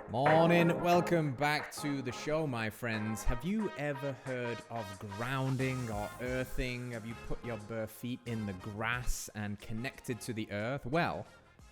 Morning, welcome back to the show, my friends. Have you ever heard of grounding or earthing? Have you put your bare feet in the grass and connected to the earth? Well,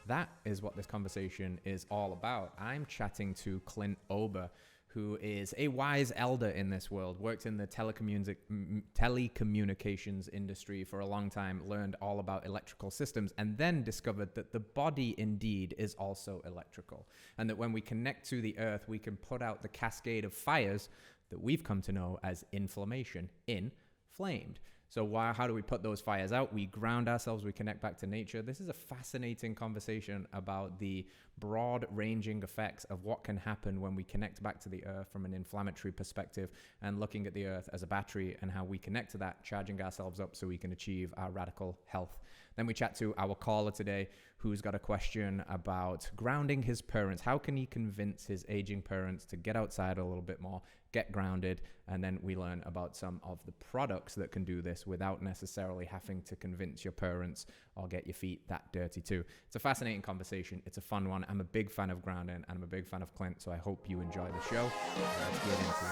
that is what this conversation is all about. I'm chatting to Clint Ober, who is a wise elder in this world, worked in the telecommunications industry for a long time, learned all about electrical systems, and then discovered that the body indeed is also electrical, and that when we connect to the earth, we can put out the cascade of fires that we've come to know as inflammation, inflamed. So how do we put those fires out? We ground ourselves, we connect back to nature. This is a fascinating conversation about the broad-ranging effects of what can happen when we connect back to the earth from an inflammatory perspective, and looking at the earth as a battery and how we connect to that, charging ourselves up so we can achieve our radical health. Then we chat to our caller today, who's got a question about grounding his parents. How can he convince his aging parents to get outside a little bit more, get grounded? And then we learn about some of the products that can do this without necessarily having to convince your parents or get your feet that dirty too. It's a fascinating conversation. It's a fun one. I'm a big fan of grounding and I'm a big fan of Clint, so I hope you enjoy the show. Let's get into it.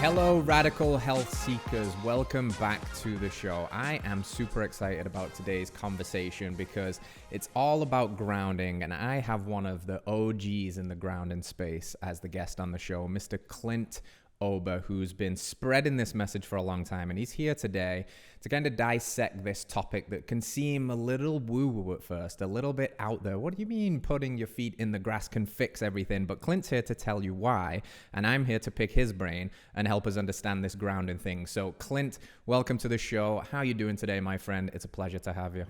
Hello, radical health seekers. Welcome back to the show. I am super excited about today's conversation because it's all about grounding, and I have one of the OGs in the grounding space as the guest on the show, Mr. Clint Ober, who's been spreading this message for a long time, and he's here today to kind of dissect this topic that can seem a little woo-woo at first, a little bit out there. What do you mean putting your feet in the grass can fix everything? But Clint's here to tell you why, and I'm here to pick his brain and help us understand this grounding thing. So Clint, welcome to the show. How are you doing today, my friend? It's a pleasure to have you.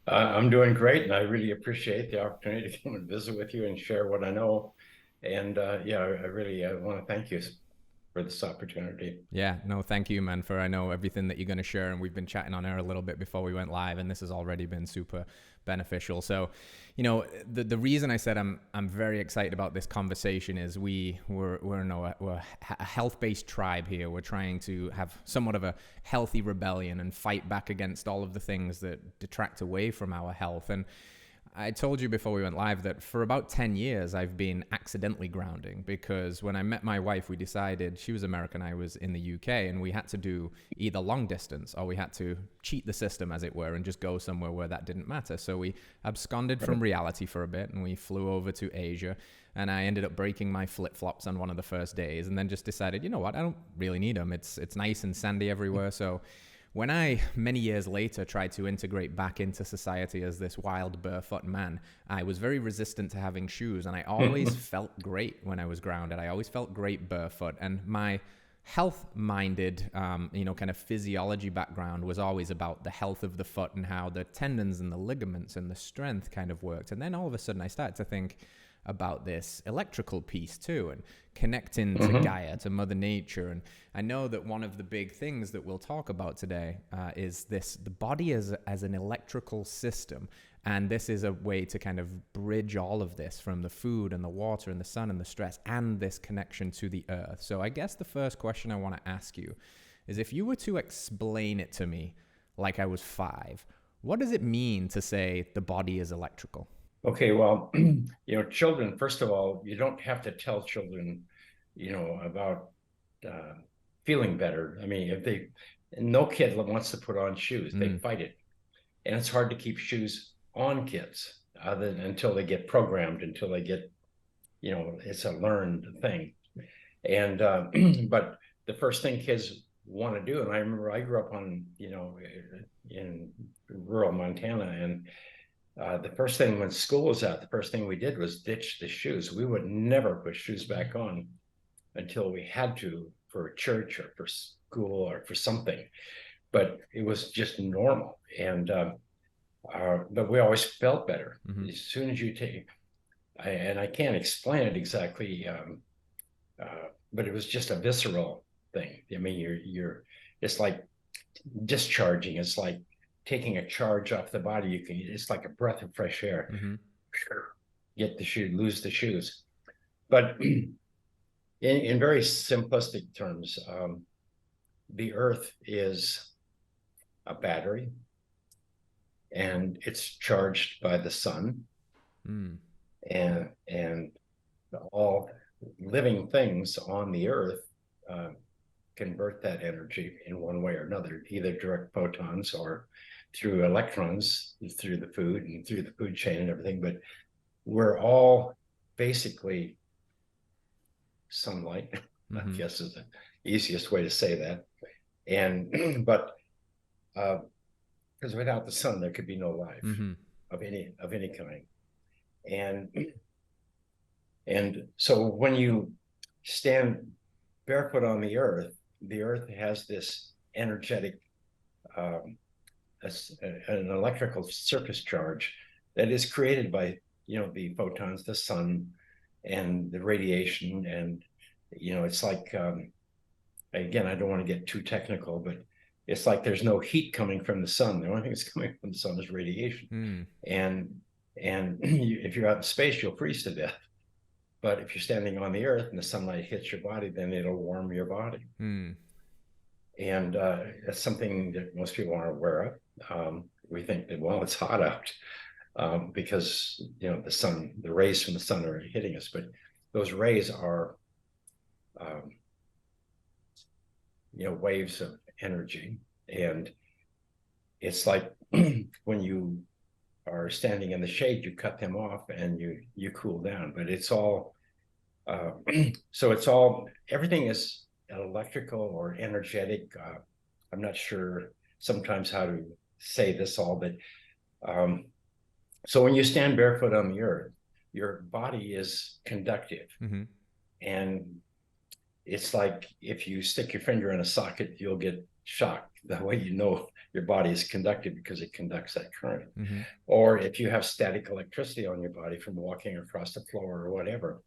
I'm doing great, and I really appreciate the opportunity to come and visit with you and share what I know. And I really want to thank you for this opportunity. Yeah, no, thank you, man, for I know everything that you're going to share, and we've been chatting on air a little bit before we went live, and this has already been super beneficial. So, you know, the reason I said I'm very excited about this conversation is we're a health-based tribe here. We're trying to have somewhat of a healthy rebellion and fight back against all of the things that detract away from our health. And I told you before we went live that for about 10 years, I've been accidentally grounding, because when I met my wife, we decided, she was American, I was in the UK, and we had to do either long distance or we had to cheat the system, as it were, and just go somewhere where that didn't matter. So we absconded from reality for a bit and we flew over to Asia, and I ended up breaking my flip-flops on one of the first days, and then just decided, you know what, I don't really need them. It's nice and sandy everywhere. So when I, many years later, tried to integrate back into society as this wild barefoot man, I was very resistant to having shoes, and I always felt great when I was grounded. I always felt great barefoot, and my health-minded, kind of physiology background was always about the health of the foot and how the tendons and the ligaments and the strength kind of worked. And then all of a sudden I started to think about this electrical piece too, and connecting to Gaia, to Mother Nature. And I know that one of the big things that we'll talk about today is the body as an electrical system. And this is a way to kind of bridge all of this from the food and the water and the sun and the stress and this connection to the earth. So I guess the first question I want to ask you is, if you were to explain it to me like I was 5, what does it mean to say the body is electrical? Okay, well, children, first of all, you don't have to tell children, about feeling better. I mean, no kid wants to put on shoes, they fight it. And it's hard to keep shoes on kids until they get programmed, until they get, it's a learned thing. And, but the first thing kids want to do, and I remember I grew up in rural Montana, and the first thing when school was out, the first thing we did was ditch the shoes. We would never put shoes back on until we had to, for church or for school or for something. But it was just normal. And but we always felt better. As soon as you take, and I can't explain it exactly, but it was just a visceral thing. I mean, it's like discharging. It's like taking a charge off the body. It's like a breath of fresh air. get the shoe, lose the shoes. But in very simplistic terms, the Earth is a battery, and it's charged by the sun, Mm. and all living things on the Earth convert that energy in one way or another, either direct photons or through electrons, through the food and through the food chain and everything. But we're all basically sunlight, I guess is the easiest way to say that. And but because without the sun, there could be no life of any kind. And so when you stand barefoot on the earth has this energetic, an electrical surface charge that is created by, the photons, the sun, and the radiation. And, it's like, again, I don't want to get too technical, but it's like there's no heat coming from the sun. The only thing that's coming from the sun is radiation. And if you're out in space, you'll freeze to death. But if you're standing on the earth and the sunlight hits your body, then it'll warm your body. And that's something that most people aren't aware of. We think that, well, it's hot out because, the sun, the rays from the sun are hitting us. But those rays are, waves of energy. And it's like when you are standing in the shade, you cut them off and you cool down. But it's all so it's all, everything is electrical or energetic. I'm not sure sometimes how to say this all, but so when you stand barefoot on the earth, your body is conductive. And it's like if you stick your finger in a socket, you'll get shocked. That way your body is conductive because it conducts that current. Or if you have static electricity on your body from walking across the floor or whatever,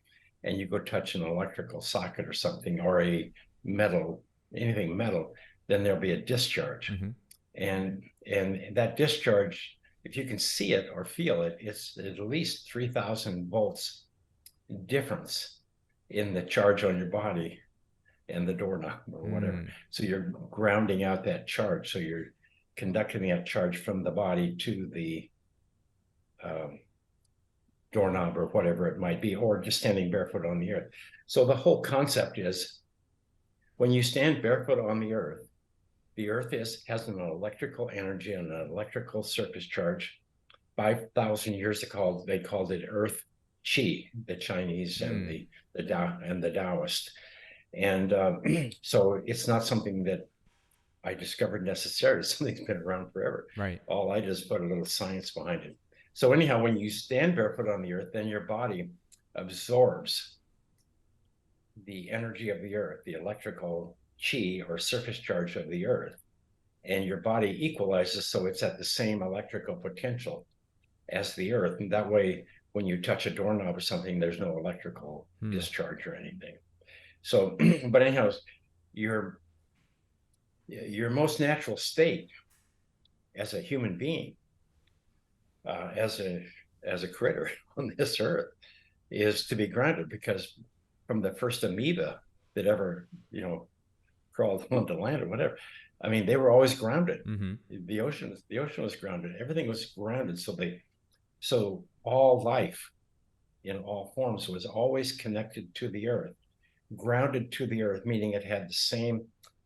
and you go touch an electrical socket or something, or a metal, anything metal, then there'll be a discharge. And that discharge, if you can see it or feel it, it's at least 3,000 volts difference in the charge on your body and the doorknob or whatever. So you're grounding out that charge. So you're conducting that charge from the body to the doorknob or whatever it might be, or just standing barefoot on the earth. So the whole concept is when you stand barefoot on the earth has an electrical energy and an electrical surface charge. 5,000 years ago, they called it Earth Chi, the Chinese and the Taoist. And so it's not something that I discovered necessarily. Something's been around forever. Right. All I did is put a little science behind it. So anyhow, when you stand barefoot on the earth, then your body absorbs the energy of the earth, the electrical chi or surface charge of the earth, and your body equalizes so it's at the same electrical potential as the earth. And that way, when you touch a doorknob or something, there's no electrical discharge or anything. So, but anyhow, your most natural state as a human being, as a critter on this earth, is to be grounded, because from the first amoeba that ever crawled onto land or whatever, I mean, they were always grounded. The ocean was grounded. Everything was grounded. So all life in all forms was always connected to the earth, grounded to the earth, meaning it had the same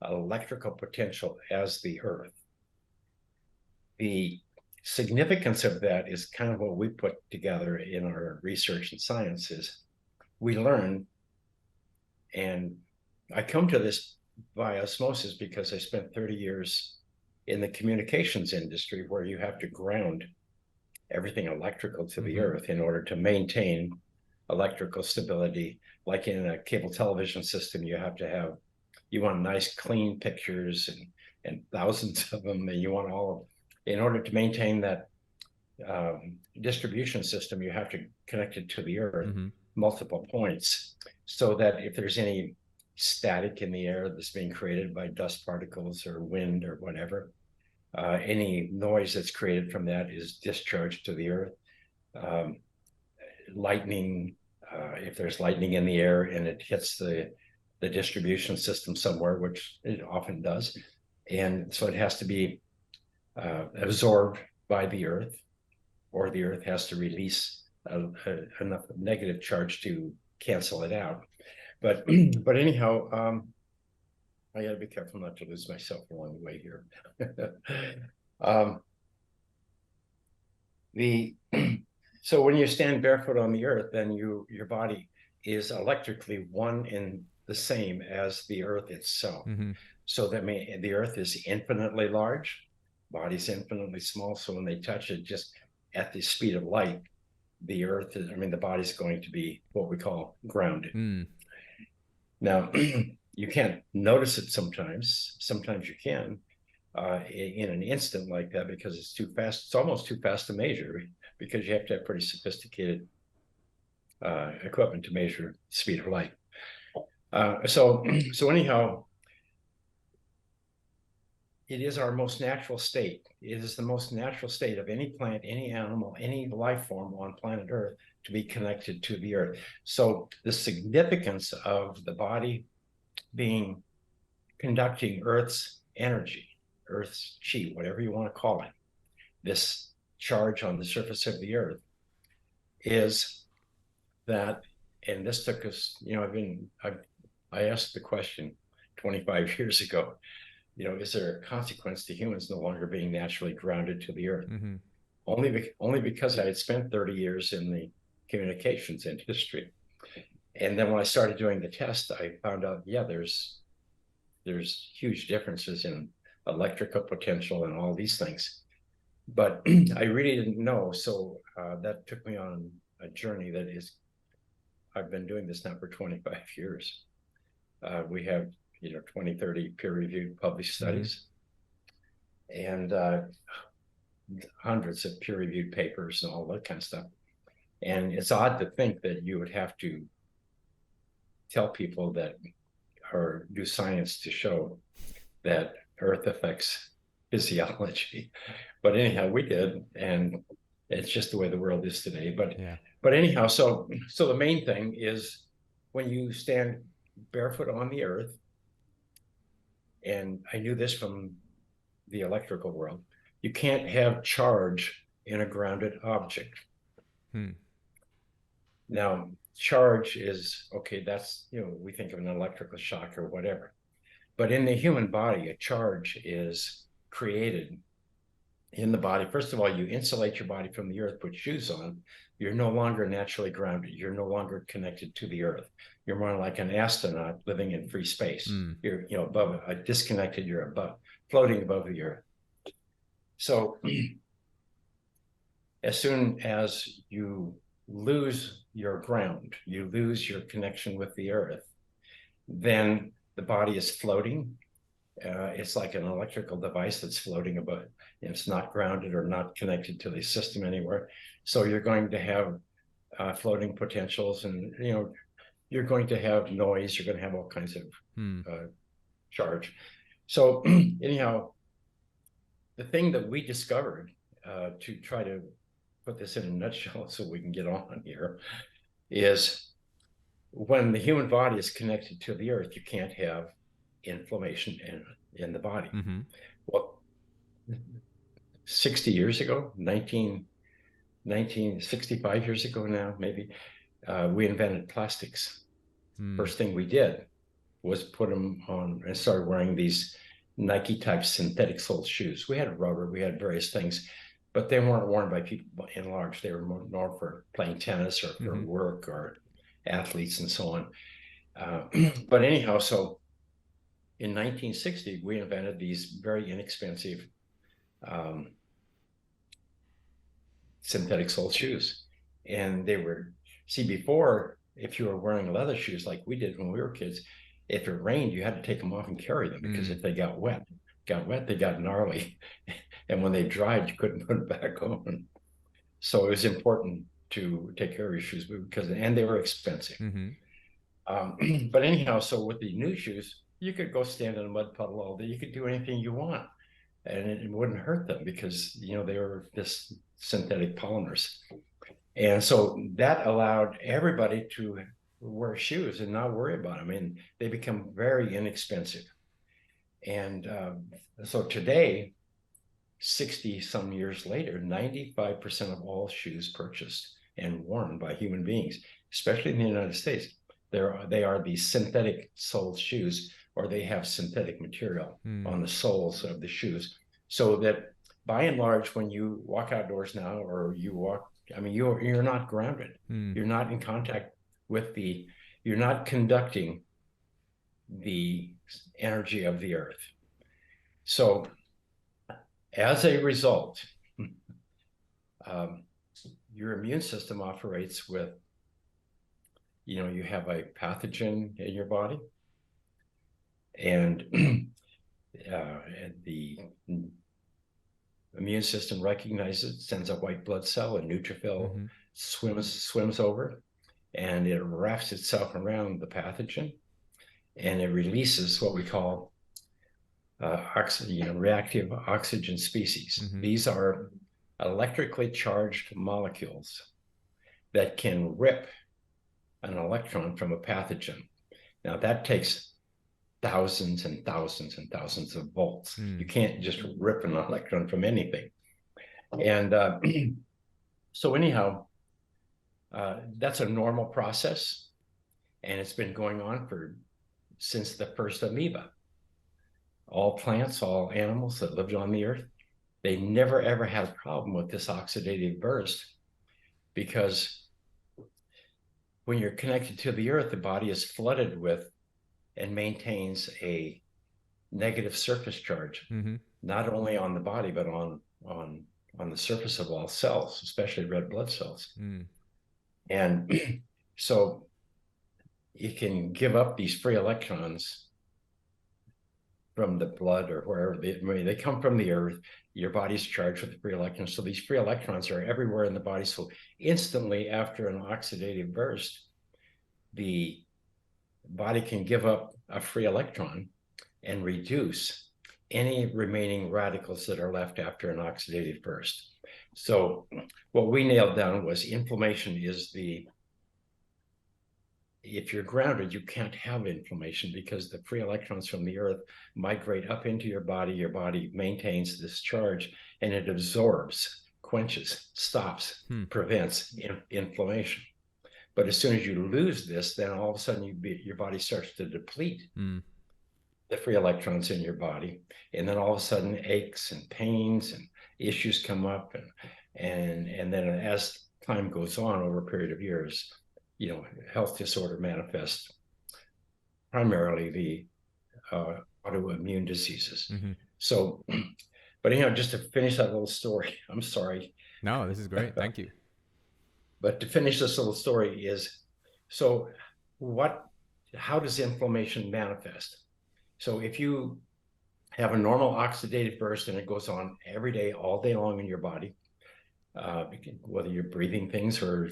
electrical potential as the earth. The significance of that is kind of what we put together in our research and science. Is we learn, and I come to this by osmosis because I spent 30 years in the communications industry, where you have to ground everything electrical to the earth in order to maintain electrical stability. Like in a cable television system, you want nice clean pictures and thousands of them, and you want all of them. In order to maintain that distribution system, you have to connect it to the earth multiple points, so that if there's any static in the air that's being created by dust particles or wind or whatever, any noise that's created from that is discharged to the earth. lightning, if there's lightning in the air and it hits the distribution system somewhere, which it often does. And so it has to be absorbed by the earth, or the earth has to release enough negative charge to cancel it out. But anyhow, I got to be careful not to lose myself along the way here. So when you stand barefoot on the earth, then your body is electrically one and the same as the earth itself. Mm-hmm. So that the earth is infinitely large, body's infinitely small. So when they touch it, just at the speed of light, the earth is, the body's going to be what we call grounded. Mm. Now, you can't notice it sometimes. Sometimes you can in an instant like that, because it's too fast. It's almost too fast to measure, because you have to have pretty sophisticated equipment to measure the speed of light. So anyhow, it is our most natural state. It is the most natural state of any plant, any animal, any life form on planet Earth to be connected to the earth. So the significance of the body being conducting Earth's energy, Earth's chi, whatever you want to call it, this charge on the surface of the earth, is that, and this took us, I asked the question 25 years ago, is there a consequence to humans no longer being naturally grounded to the earth? Mm-hmm. Only because I had spent 30 years in the communications industry. And then when I started doing the test, I found out, there's huge differences in electrical potential and all these things. But I really didn't know. So that took me on a journey that is, I've been doing this now for 25 years. We have 20, 30 peer-reviewed published studies, and hundreds of peer-reviewed papers and all that kind of stuff. And it's odd to think that you would have to tell people that, or do science to show that Earth affects physiology. But anyhow, we did, and it's just the way the world is today. But anyhow, so the main thing is, when you stand barefoot on the earth, and I knew this from the electrical world, you can't have charge in a grounded object. Now, charge is, okay, that's, we think of an electrical shock or whatever. But in the human body, a charge is created in the body. First of all, you insulate your body from the earth, put shoes on. You're no longer naturally grounded. You're no longer connected to the earth. You're more like an astronaut living in free space. You're, above, disconnected. You're above, floating above the earth. So as soon as you lose your ground, you lose your connection with the earth, then the body is floating. It's like an electrical device that's floating above. It's not grounded or not connected to the system anywhere. So you're going to have floating potentials, and you're going to have noise. You're going to have all kinds of charge. So anyhow, the thing that we discovered, to try to put this in a nutshell so we can get on here, is when the human body is connected to the earth, you can't have inflammation in the body. Well, 60 years ago, 65 years ago now, maybe, we invented plastics. First thing we did was put them on and started wearing these Nike type synthetic sole shoes. We had rubber, we had various things, but they weren't worn by people in large. They were more for playing tennis or for work or athletes and so on. But anyhow, so in 1960, we invented these very inexpensive synthetic sole shoes. And they were, before, if you were wearing leather shoes like we did when we were kids, if it rained, you had to take them off and carry them, because if they got wet, they got gnarly. And when they dried, you couldn't put it back on. So it was important to take care of your shoes, and they were expensive. But anyhow, so with the new shoes, you could go stand in a mud puddle all day. You could do anything you want, and it wouldn't hurt them, because they were this synthetic polymers. And so that allowed everybody to wear shoes and not worry about them. And they become very inexpensive. And so today, 60 some years later, 95% of all shoes purchased and worn by human beings, especially in the United States, they are these synthetic soled shoes, or they have synthetic material on the soles of the shoes. So that by and large, when you walk outdoors now, or you walk, I mean, you're not grounded. You're not in contact with you're not conducting the energy of the earth. So as a result, your immune system operates with, you have a pathogen in your body, and the immune system recognizes it, sends a white blood cell, a neutrophil swims over, and it wraps itself around the pathogen, and it releases what we call reactive oxygen species. These are electrically charged molecules that can rip an electron from a pathogen. Now that takes thousands and thousands and thousands of volts. You can't just rip an electron from anything. And so anyhow, that's a normal process, and it's been going on since the first amoeba. All plants, all animals that lived on the earth, they never ever had a problem with this oxidative burst, because when you're connected to the earth, the body is flooded with and maintains a negative surface charge, not only on the body, but on the surface of all cells, especially red blood cells. And so you can give up these free electrons from the blood or wherever they come from the earth. Your body's charged with free electrons. So these free electrons are everywhere in the body. So instantly after an oxidative burst, the body can give up a free electron and reduce any remaining radicals that are left after an oxidative burst. So what we nailed down was inflammation is if you're grounded, you can't have inflammation, because the free electrons from the earth migrate up into your body maintains this charge, and it absorbs, quenches, stops, prevents inflammation. But as soon as you lose this, then all of a sudden your body starts to deplete the free electrons in your body, and then all of a sudden aches and pains and issues come up, and then as time goes on over a period of years, health disorder manifests, primarily the autoimmune diseases. So, but just to finish that little story, I'm sorry. No, this is great. Thank you. But to finish this little story is, so how does inflammation manifest? So if you have a normal oxidative burst and it goes on every day, all day long in your body, whether you're breathing things or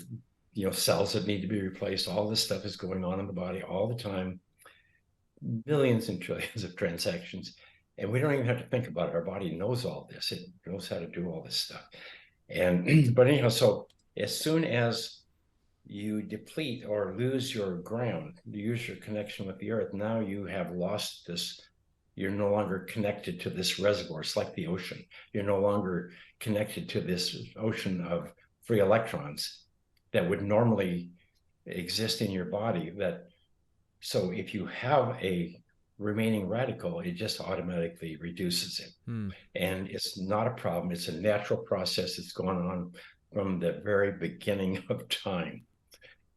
cells that need to be replaced, all this stuff is going on in the body all the time, millions and trillions of transactions, and we don't even have to think about it. Our body knows all this. It knows how to do all this stuff. And but anyhow, so as soon as you deplete or lose your ground, you lose your connection with the earth, now you have lost this. You're no longer connected to this reservoir. It's like the ocean. You're no longer connected to this ocean of free electrons that would normally exist in your body. So if you have a remaining radical, it just automatically reduces it. And it's not a problem. It's a natural process that's going on from the very beginning of time.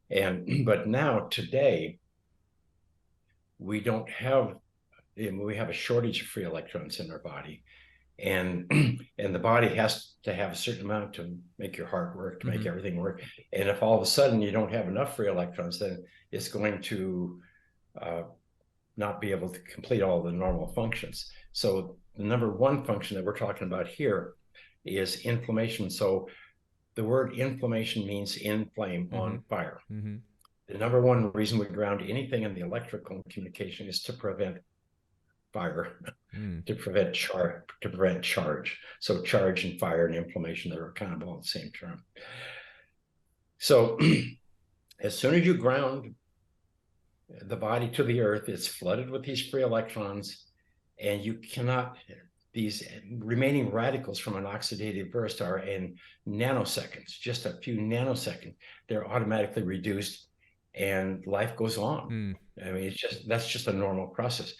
But now today, we have a shortage of free electrons in our body. And the body has to have a certain amount to make your heart work, to make everything work. And if all of a sudden you don't have enough free electrons, then it's going to not be able to complete all the normal functions. So the number one function that we're talking about here is inflammation. So the word inflammation means inflame, on fire. The number one reason we ground anything in the electrical communication is to prevent fire, to prevent charge. So charge and fire and inflammation, they're kind of all the same term. So as soon as you ground the body to the earth, it's flooded with these free electrons, and you cannot, these remaining radicals from an oxidative burst are in nanoseconds, just a few nanoseconds. They're automatically reduced and life goes on. I mean, that's just a normal process.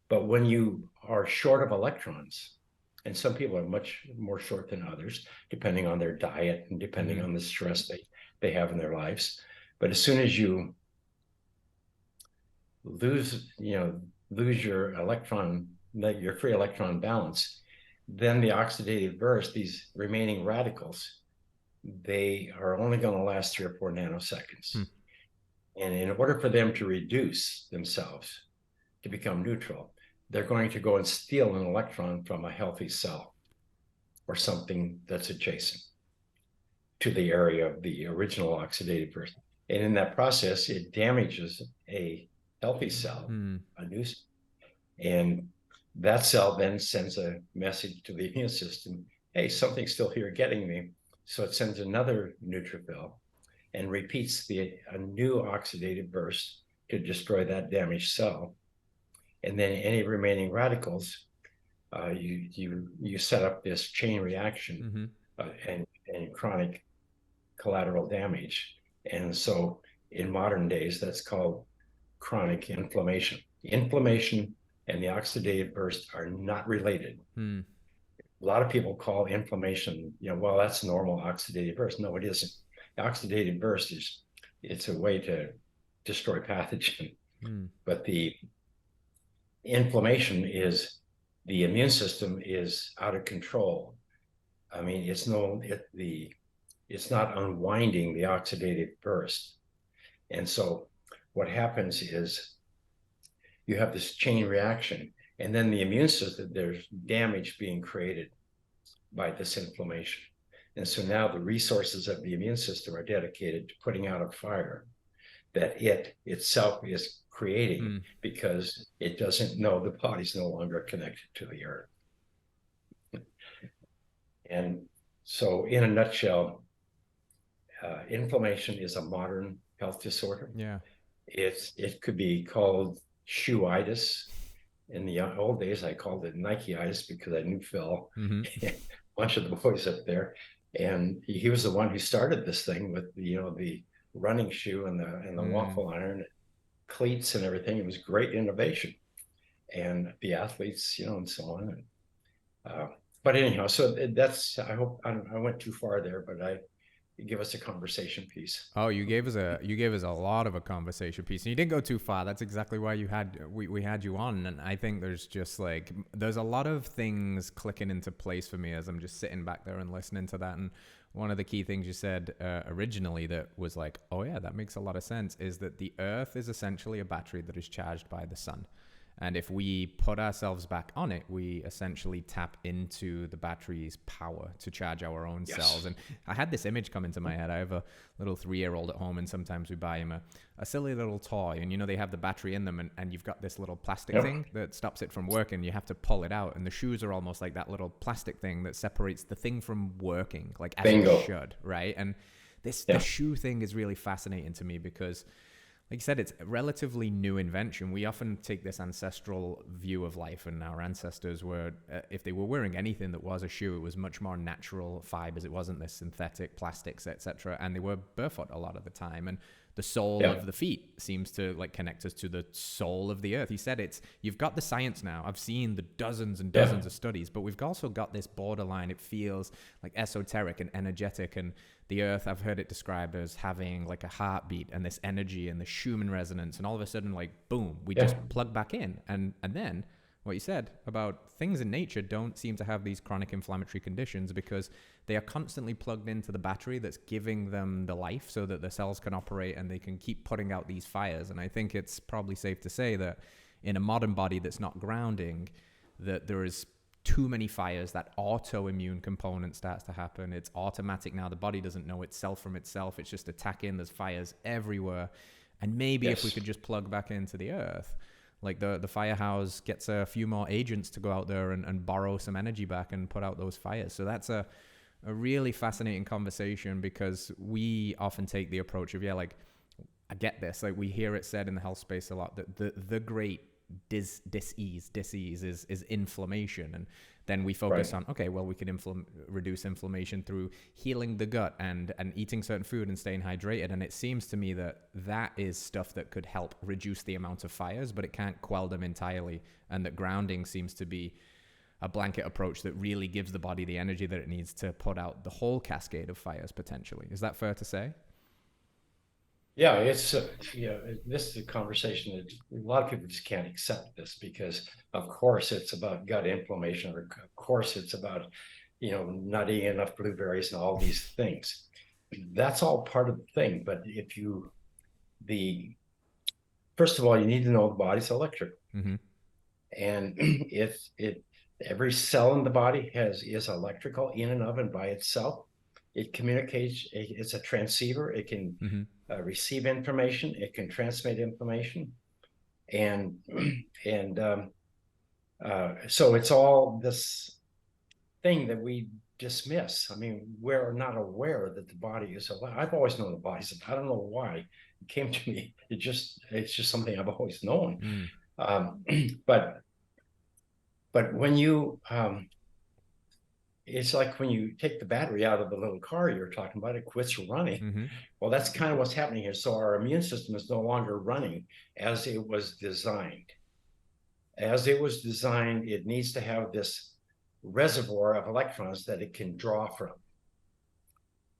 But when you are short of electrons, and some people are much more short than others, depending on their diet and depending on the stress they have in their lives. But as soon as you lose your your free electron balance, then the oxidative burst, these remaining radicals, they are only going to last 3 or 4 nanoseconds. And in order for them to reduce themselves to become neutral, they're going to go and steal an electron from a healthy cell or something that's adjacent to the area of the original oxidative burst. And in that process, it damages a healthy cell, a new cell. And that cell then sends a message to the immune system, hey, something's still here getting me. So it sends another neutrophil and repeats a new oxidative burst to destroy that damaged cell. And then any remaining radicals, you set up this chain reaction and chronic collateral damage. And so in modern days, that's called chronic inflammation. Inflammation and the oxidative burst are not related. A lot of people call inflammation, well, that's normal oxidative burst. No, it isn't. The oxidative burst it's a way to destroy pathogen. But the inflammation is the immune system is out of control. I mean, it's not unwinding the oxidative burst. And so what happens is you have this chain reaction, and then the immune system, there's damage being created by this inflammation. And so now the resources of the immune system are dedicated to putting out a fire that it itself is creating because it doesn't know the body's no longer connected to the earth. And so in a nutshell, inflammation is a modern health disorder. Yeah. It could be called shoeitis. In the old days, I called it Nikeitis because I knew Phil, a bunch of the boys up there. And he was the one who started this thing with the running shoe and the waffle iron, cleats and everything. It was great innovation, and the athletes, and so on. But anyhow, so that's. I hope I went too far there, but give us a conversation piece. Oh, you gave us a lot of a conversation piece, and you didn't go too far. That's exactly why we had you on. And I think there's a lot of things clicking into place for me as I'm just sitting back there and listening to that. And one of the key things you said originally that was like, oh yeah, that makes a lot of sense, is that the earth is essentially a battery that is charged by the sun. And if we put ourselves back on it, we essentially tap into the battery's power to charge our own cells. And I had this image come into my head. I have a little 3-year-old at home, and sometimes we buy him a silly little toy. And, they have the battery in them, and you've got this little plastic thing that stops it from working. You have to pull it out. And the shoes are almost like that little plastic thing that separates the thing from working, like as it should, right? And the shoe thing is really fascinating to me because, like you said, it's a relatively new invention. We often take this ancestral view of life, and our ancestors were, if they were wearing anything that was a shoe, it was much more natural fibers. It wasn't this synthetic plastics, etc. And they were barefoot a lot of the time. And the sole of the feet seems to connect us to the soul of the earth. He said you've got the science now. I've seen the dozens and dozens of studies, but we've also got this borderline. It feels like esoteric and energetic, and the earth, I've heard it described as having like a heartbeat and this energy and the Schumann resonance, and all of a sudden, boom, we just plug back in. And then what you said about things in nature don't seem to have these chronic inflammatory conditions because they are constantly plugged into the battery that's giving them the life so that the cells can operate and they can keep putting out these fires. And I think it's probably safe to say that in a modern body that's not grounding, that there is too many fires. That autoimmune component starts to happen. It's automatic now. The body doesn't know itself from itself. It's just attacking. There's fires everywhere. And maybe if we could just plug back into the earth, like the firehouse gets a few more agents to go out there and borrow some energy back and put out those fires. So that's a a really fascinating conversation, because we often take the approach of, yeah, like, I get this. Like, we hear it said in the health space a lot that the great disease is inflammation, and then we focus Right. on, okay, well, we can reduce inflammation through healing the gut and eating certain food and staying hydrated. And it seems to me that that is stuff that could help reduce the amount of fires, but it can't quell them entirely. And that grounding seems to be a blanket approach that really gives the body the energy that it needs to put out the whole cascade of fires potentially. Is that fair to say? Yeah, it's this is a conversation that a lot of people just can't accept this, because of course it's about gut inflammation, or of course it's about, not eating enough blueberries and all these things. That's all part of the thing. But the first of all, you need to know the body's electrical, Mm-hmm. and every cell in the body is electrical in and of and by itself. It communicates. It's a transceiver. It can Mm-hmm. receive information. It can transmit information, and so it's all this thing that we dismiss. I mean, we're not aware that the body is alive. I've always known the body's. I don't know why it came to me. It's just something I've always known. Mm. Um, but when you it's like when you take the battery out of the little car you're talking about, it quits running. Mm-hmm. Well, that's kind of what's happening here. So our immune system is no longer running as it was designed. As it was designed, it needs to have this reservoir of electrons that it can draw from.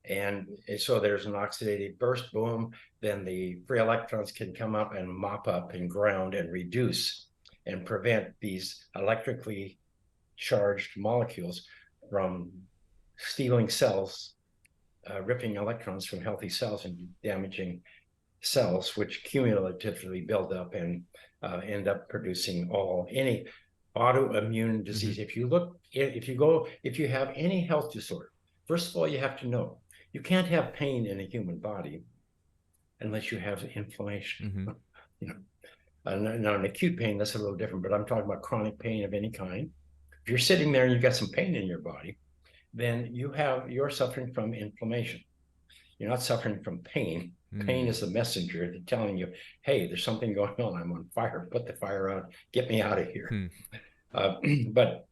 And so there's an oxidative burst, boom, then the free electrons can come up and mop up and ground and reduce and prevent these electrically charged molecules from stealing cells, ripping electrons from healthy cells and damaging cells, which cumulatively build up and end up producing any autoimmune disease. Mm-hmm. If you have any health disorder, first of all, you have to know you can't have pain in a human body unless you have inflammation. Mm-hmm. Now, an acute pain, that's a little different, but I'm talking about chronic pain of any kind. If you're sitting there and you've got some pain in your body, then you're suffering from inflammation. You're not suffering from pain. Pain is a messenger telling you, hey, there's something going on. I'm on fire. Put the fire out. Get me out of here. But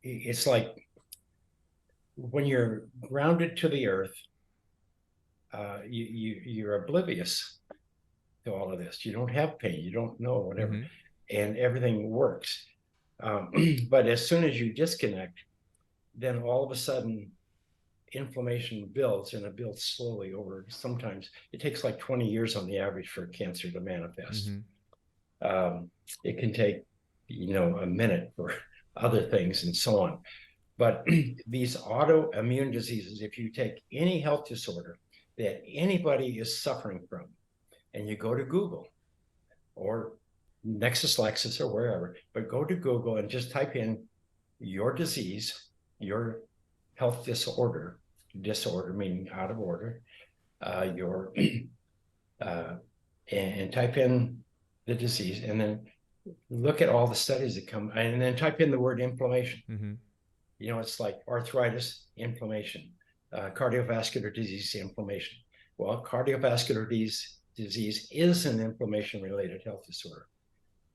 it's like when you're grounded to the earth, you're oblivious to all of this. You don't have pain. You don't know whatever, and everything works. But as soon as you disconnect, then all of a sudden inflammation builds, and it builds slowly over. Sometimes it takes like 20 years on the average for cancer to manifest. It can take, a minute for other things and so on. But these autoimmune diseases, if you take any health disorder that anybody is suffering from, and you go to Google or Nexus Lexus or wherever, but go to Google and just type in your disease, your health disorder meaning out of order, and type in the disease, and then look at all the studies that come, and then type in the word inflammation. It's like arthritis, inflammation, cardiovascular disease, inflammation. Well, cardiovascular disease is an inflammation-related health disorder.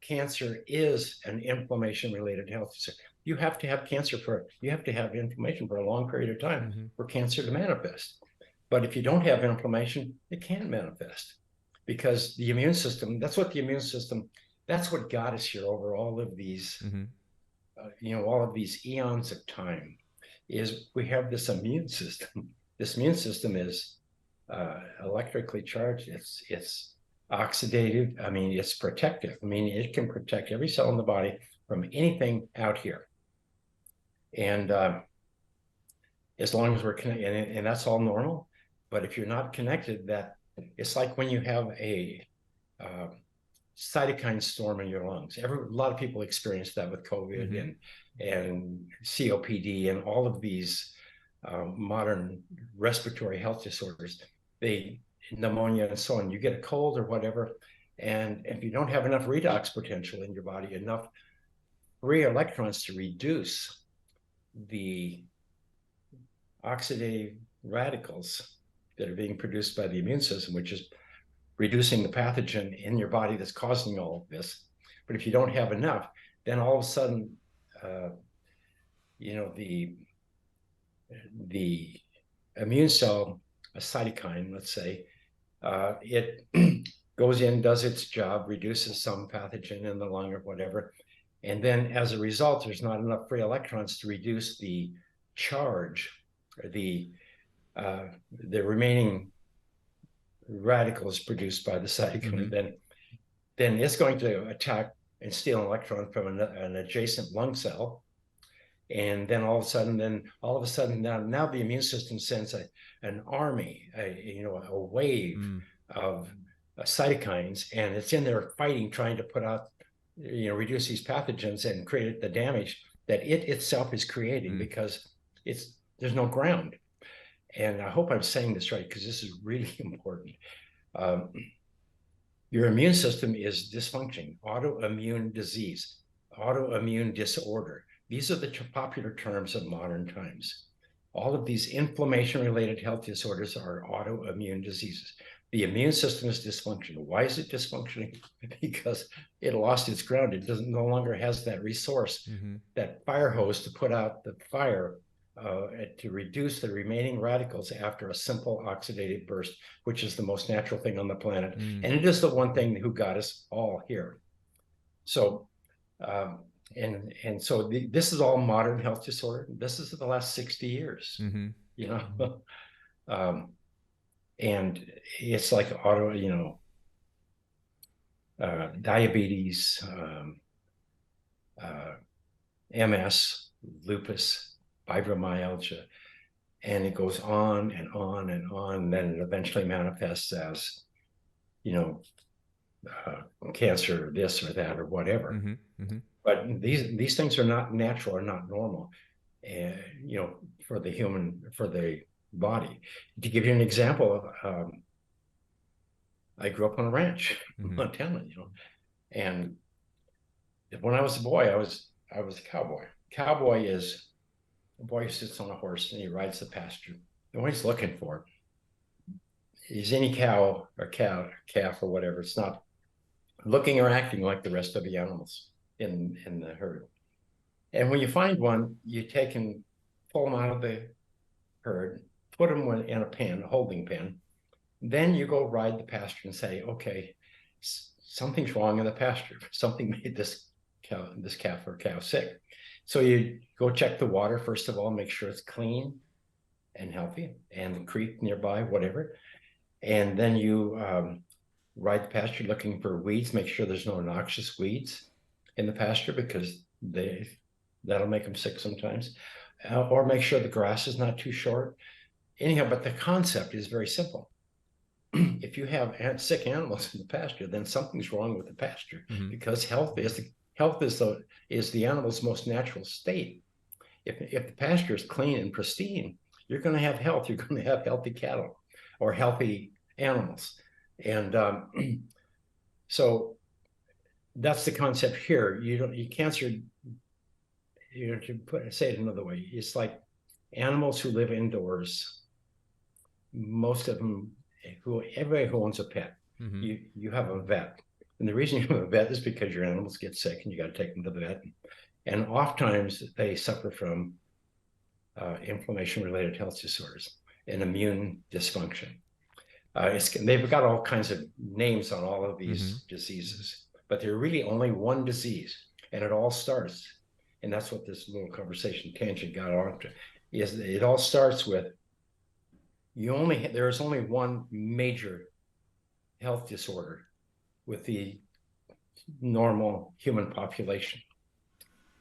Cancer is an inflammation-related health disorder. You have to have inflammation for a long period of time for cancer to manifest. But if you don't have inflammation, it can't manifest, because the immune system, that's what got us here over all of these, all of these eons of time, is we have this immune system. This immune system is electrically charged. It's oxidative. I mean, it's protective. I mean, it can protect every cell in the body from anything out here. And as long as we're connected, and that's all normal. But if you're not connected, it's like when you have a cytokine storm in your lungs. A lot of people experience that with COVID and COPD and all of these modern respiratory health disorders. Pneumonia and so on. You get a cold or whatever, and if you don't have enough redox potential in your body, enough free electrons to reduce the oxidative radicals that are being produced by the immune system, which is reducing the pathogen in your body that's causing all of this. But if you don't have enough, then all of a sudden, the immune cell, a cytokine, let's say, it goes in, does its job, reduces some pathogen in the lung or whatever. And then as a result, there's not enough free electrons to reduce the charge, or the remaining radicals produced by the cytokine. Mm-hmm. Then it's going to attack and steal an electron from an adjacent lung cell. And then all of a sudden, now the immune system sends an army, a wave of cytokines, and it's in there fighting, trying to put out, reduce these pathogens and create the damage that it itself is creating, because there's no ground. And I hope I'm saying this right, because this is really important. Your immune system is dysfunctioning, autoimmune disease, autoimmune disorder. These are the popular terms of modern times. All of these inflammation-related health disorders are autoimmune diseases. The immune system is dysfunctional. Why is it dysfunctioning? Because it lost its ground. It no longer has that resource, that fire hose to put out the fire, to reduce the remaining radicals after a simple oxidative burst, which is the most natural thing on the planet. And it is the one thing who got us all here. So, so this is all modern health disorder. This is the last 60 years, and it's like diabetes, MS, lupus, fibromyalgia, and it goes on and on and on. Then it eventually manifests as, cancer, this or that or whatever. But these things are not natural or not normal, for the body. To give you an example, I grew up on a ranch in Montana, and when I was a boy, I was a cowboy. Cowboy is a boy who sits on a horse and he rides the pasture. And what he's looking for is any cow or calf or whatever. It's not looking or acting like the rest of the animals in the herd. And when you find one, you take and pull them out of the herd, put them in a pen, a holding pen. Then you go ride the pasture and say, okay, something's wrong in the pasture. Something made this calf or cow sick. So you go check the water, first of all, make sure it's clean and healthy, and the creek nearby, whatever. And then you ride the pasture looking for weeds, make sure there's no noxious weeds in the pasture, because that'll make them sick sometimes. Or make sure the grass is not too short. Anyhow, but the concept is very simple. If you have sick animals in the pasture, then something's wrong with the pasture, because health is the animal's most natural state. If the pasture is clean and pristine, you're going to have health. You're going to have healthy cattle or healthy animals. And so that's the concept here. Cancer, to say it another way, it's like animals who live indoors. Most of them, everybody who owns a pet, you have a vet. And the reason you have a vet is because your animals get sick and you got to take them to the vet. And oftentimes they suffer from inflammation-related health disorders and immune dysfunction. They've got all kinds of names on all of these diseases, but they're really only one disease, and it all starts, and that's what this little conversation tangent got on to, is it all starts with there's only one major health disorder with the normal human population.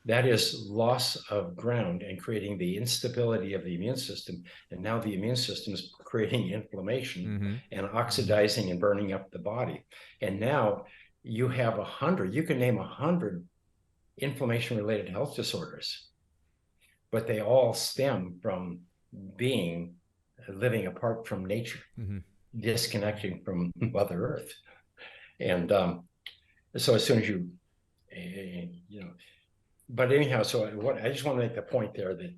That is loss of ground and creating the instability of the immune system. And now the immune system is creating inflammation and oxidizing and burning up the body. And now you have 100, you can name 100 inflammation-related health disorders, but they all stem from living apart from nature, disconnecting from Mother Earth. And so as soon as but anyhow, so what I just want to make the point there that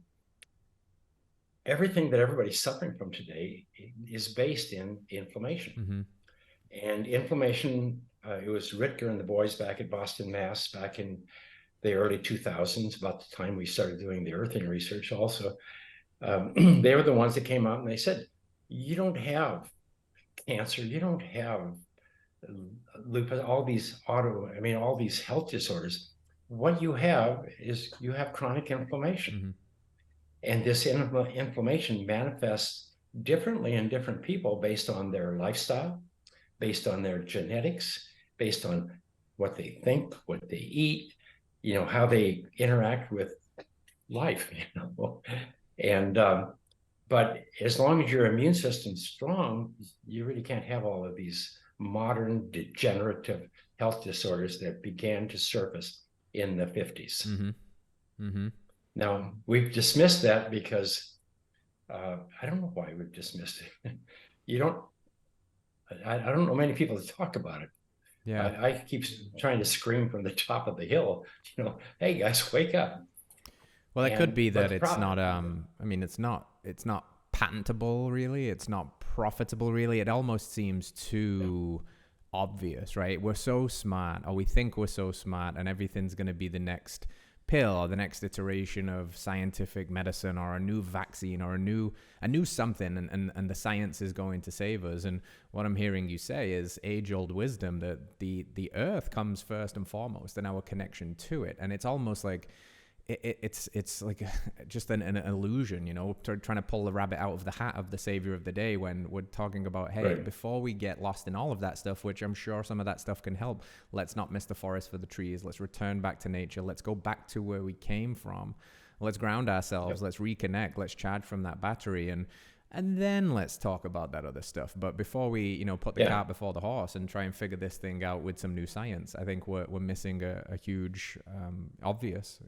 everything that everybody's suffering from today is based in inflammation. Mm-hmm. And inflammation, it was Ritker and the boys back at Boston, Mass, back in the early 2000s, about the time we started doing the earthing research also. They were the ones that came out and they said, you don't have cancer, you don't have lupus, all these all these health disorders. What you have is you have chronic inflammation. Mm-hmm. And this inflammation manifests differently in different people based on their lifestyle, based on their genetics, based on what they think, what they eat, how they interact with life, And but as long as your immune system's strong, you really can't have all of these modern degenerative health disorders that began to surface in the 50s. Mm-hmm. Mm-hmm. Now, we've dismissed that because I don't know why we've dismissed it. You don't, I don't know many people that talk about it. Yeah. I keep trying to scream from the top of the hill, hey guys, wake up. Well, it could be But that the it's problem, not. I mean, it's not patentable, really. It's not profitable, really. It almost seems too obvious, right? We're so smart, or we think we're so smart, and everything's going to be the next pill or the next iteration of scientific medicine or a new vaccine or a new something, and the science is going to save us. And what I'm hearing you say is age-old wisdom, that the earth comes first and foremost, and our connection to it. And it's almost like it's like just an illusion, trying to pull the rabbit out of the hat of the savior of the day, when we're talking about, hey, right. before we get lost in all of that stuff, which I'm sure some of that stuff can help, let's not miss the forest for the trees. Let's return back to nature. Let's go back to where we came from. Let's ground ourselves. Yep. Let's reconnect. Let's charge from that battery. And then let's talk about that other stuff. But before we, put the cart before the horse and try and figure this thing out with some new science, I think we're missing a huge, obvious,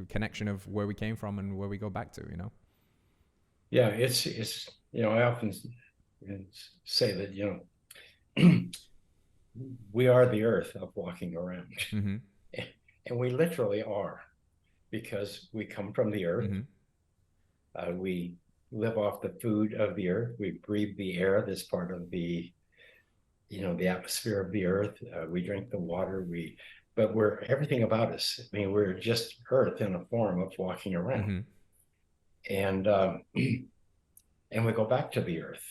connection of where we came from and where we go back to, Yeah, it's I often say that, we are the earth of walking around. Mm-hmm. And we literally are, because we come from the earth. Mm-hmm. We live off the food of the earth. We breathe the air that's part of the atmosphere of the earth. We drink the water. But we're everything about us. I mean, we're just earth in a form of walking around. Mm-hmm. And and we go back to the earth.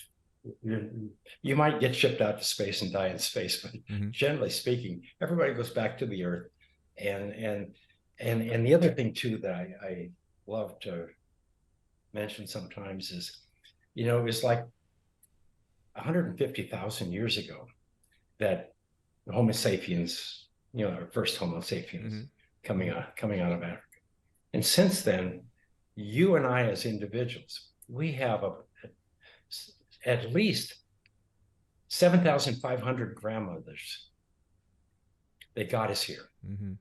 You might get shipped out to space and die in space, but Mm-hmm. generally speaking, everybody goes back to the earth. And the other thing too that I love to mention sometimes is, it was like 150,000 years ago that the Homo sapiens, our first Homo sapiens, Mm-hmm. coming out of Africa. And since then, you and I as individuals, we have at least 7,500 grandmothers that got us here. Mm-hmm.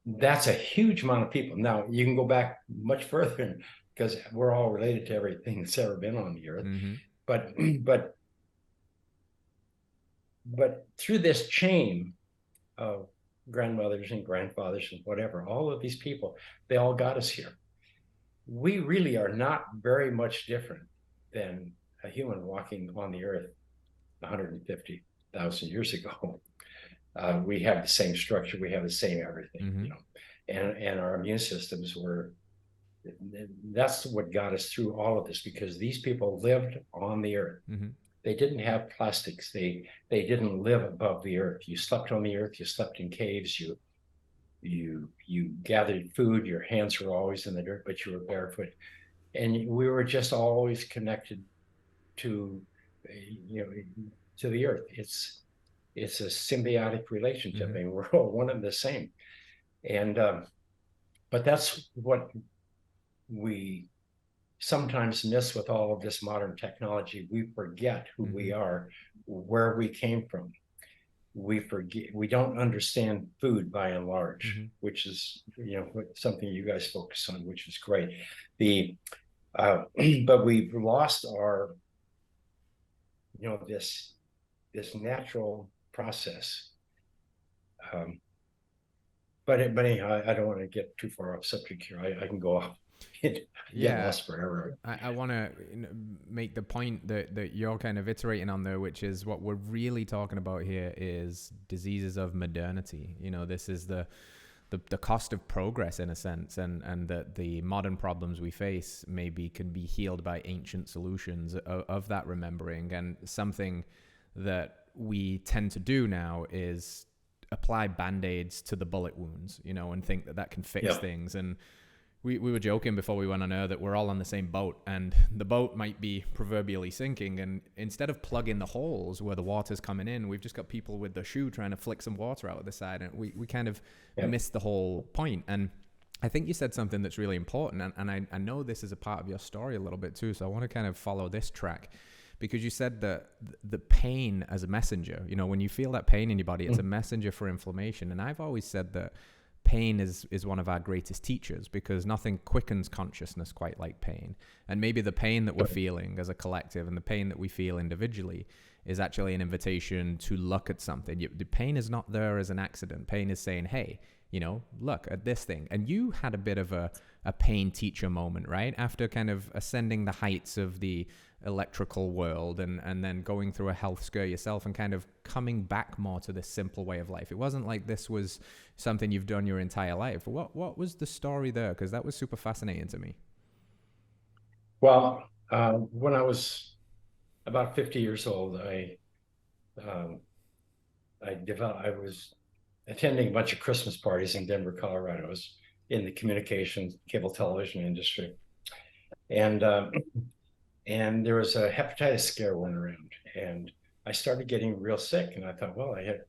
That's a huge amount of people. Now, you can go back much further because we're all related to everything that's ever been on the earth. Mm-hmm. But through this chain of grandmothers and grandfathers and whatever, all of these people, they all got us here. We really are not very much different than a human walking on the earth 150,000 years ago. We have the same structure, we have the same everything, Mm-hmm. And our immune systems that's what got us through all of this, because these people lived on the earth. Mm-hmm. They didn't have plastics. They didn't live above the earth. You slept on the earth. You slept in caves. You gathered food. Your hands were always in the dirt, but you were barefoot. And we were just always connected to, to the earth. It's a symbiotic relationship. Mm-hmm. I mean, we're all one and the same. And but that's what we sometimes miss with all of this modern technology. We forget who Mm-hmm. we are, where we came from. We don't understand food by and large, Mm-hmm. which is something you guys focus on, which is great. But we've lost our this natural process. but anyhow, I don't want to get too far off subject here. I can go off and get Yeah, lost forever. I want to make the point that you're kind of iterating on there, which is what we're really talking about here is diseases of modernity. This is the cost of progress in a sense, and that the modern problems we face maybe can be healed by ancient solutions of that remembering. And something that we tend to do now is apply band-aids to the bullet wounds, and think that can fix Yeah. things. And we were joking before we went on air that we're all on the same boat, and the boat might be proverbially sinking. And instead of plugging the holes where the water's coming in, we've just got people with the shoe trying to flick some water out of the side, and we kind of Yeah. missed the whole point. And I think you said something that's really important, and I know this is a part of your story a little bit too, so I want to kind of follow this track, because you said that the pain as a messenger, when you feel that pain in your body, it's a messenger for inflammation. And I've always said that pain is one of our greatest teachers, because nothing quickens consciousness quite like pain. And maybe the pain that we're feeling as a collective and the pain that we feel individually is actually an invitation to look at something. The pain is not there as an accident. Pain is saying, hey, look at this thing. And you had a bit of a pain teacher moment, right? After kind of ascending the heights of the electrical world and then going through a health scare yourself and kind of coming back more to this simple way of life. It wasn't like this was something you've done your entire life. What was the story there? Because that was super fascinating to me. Well, when I was about 50 years old, um, I was attending a bunch of Christmas parties in Denver, Colorado. I was in the communications, cable television industry, and and there was a hepatitis scare went around, and I started getting real sick. And I thought, well, I had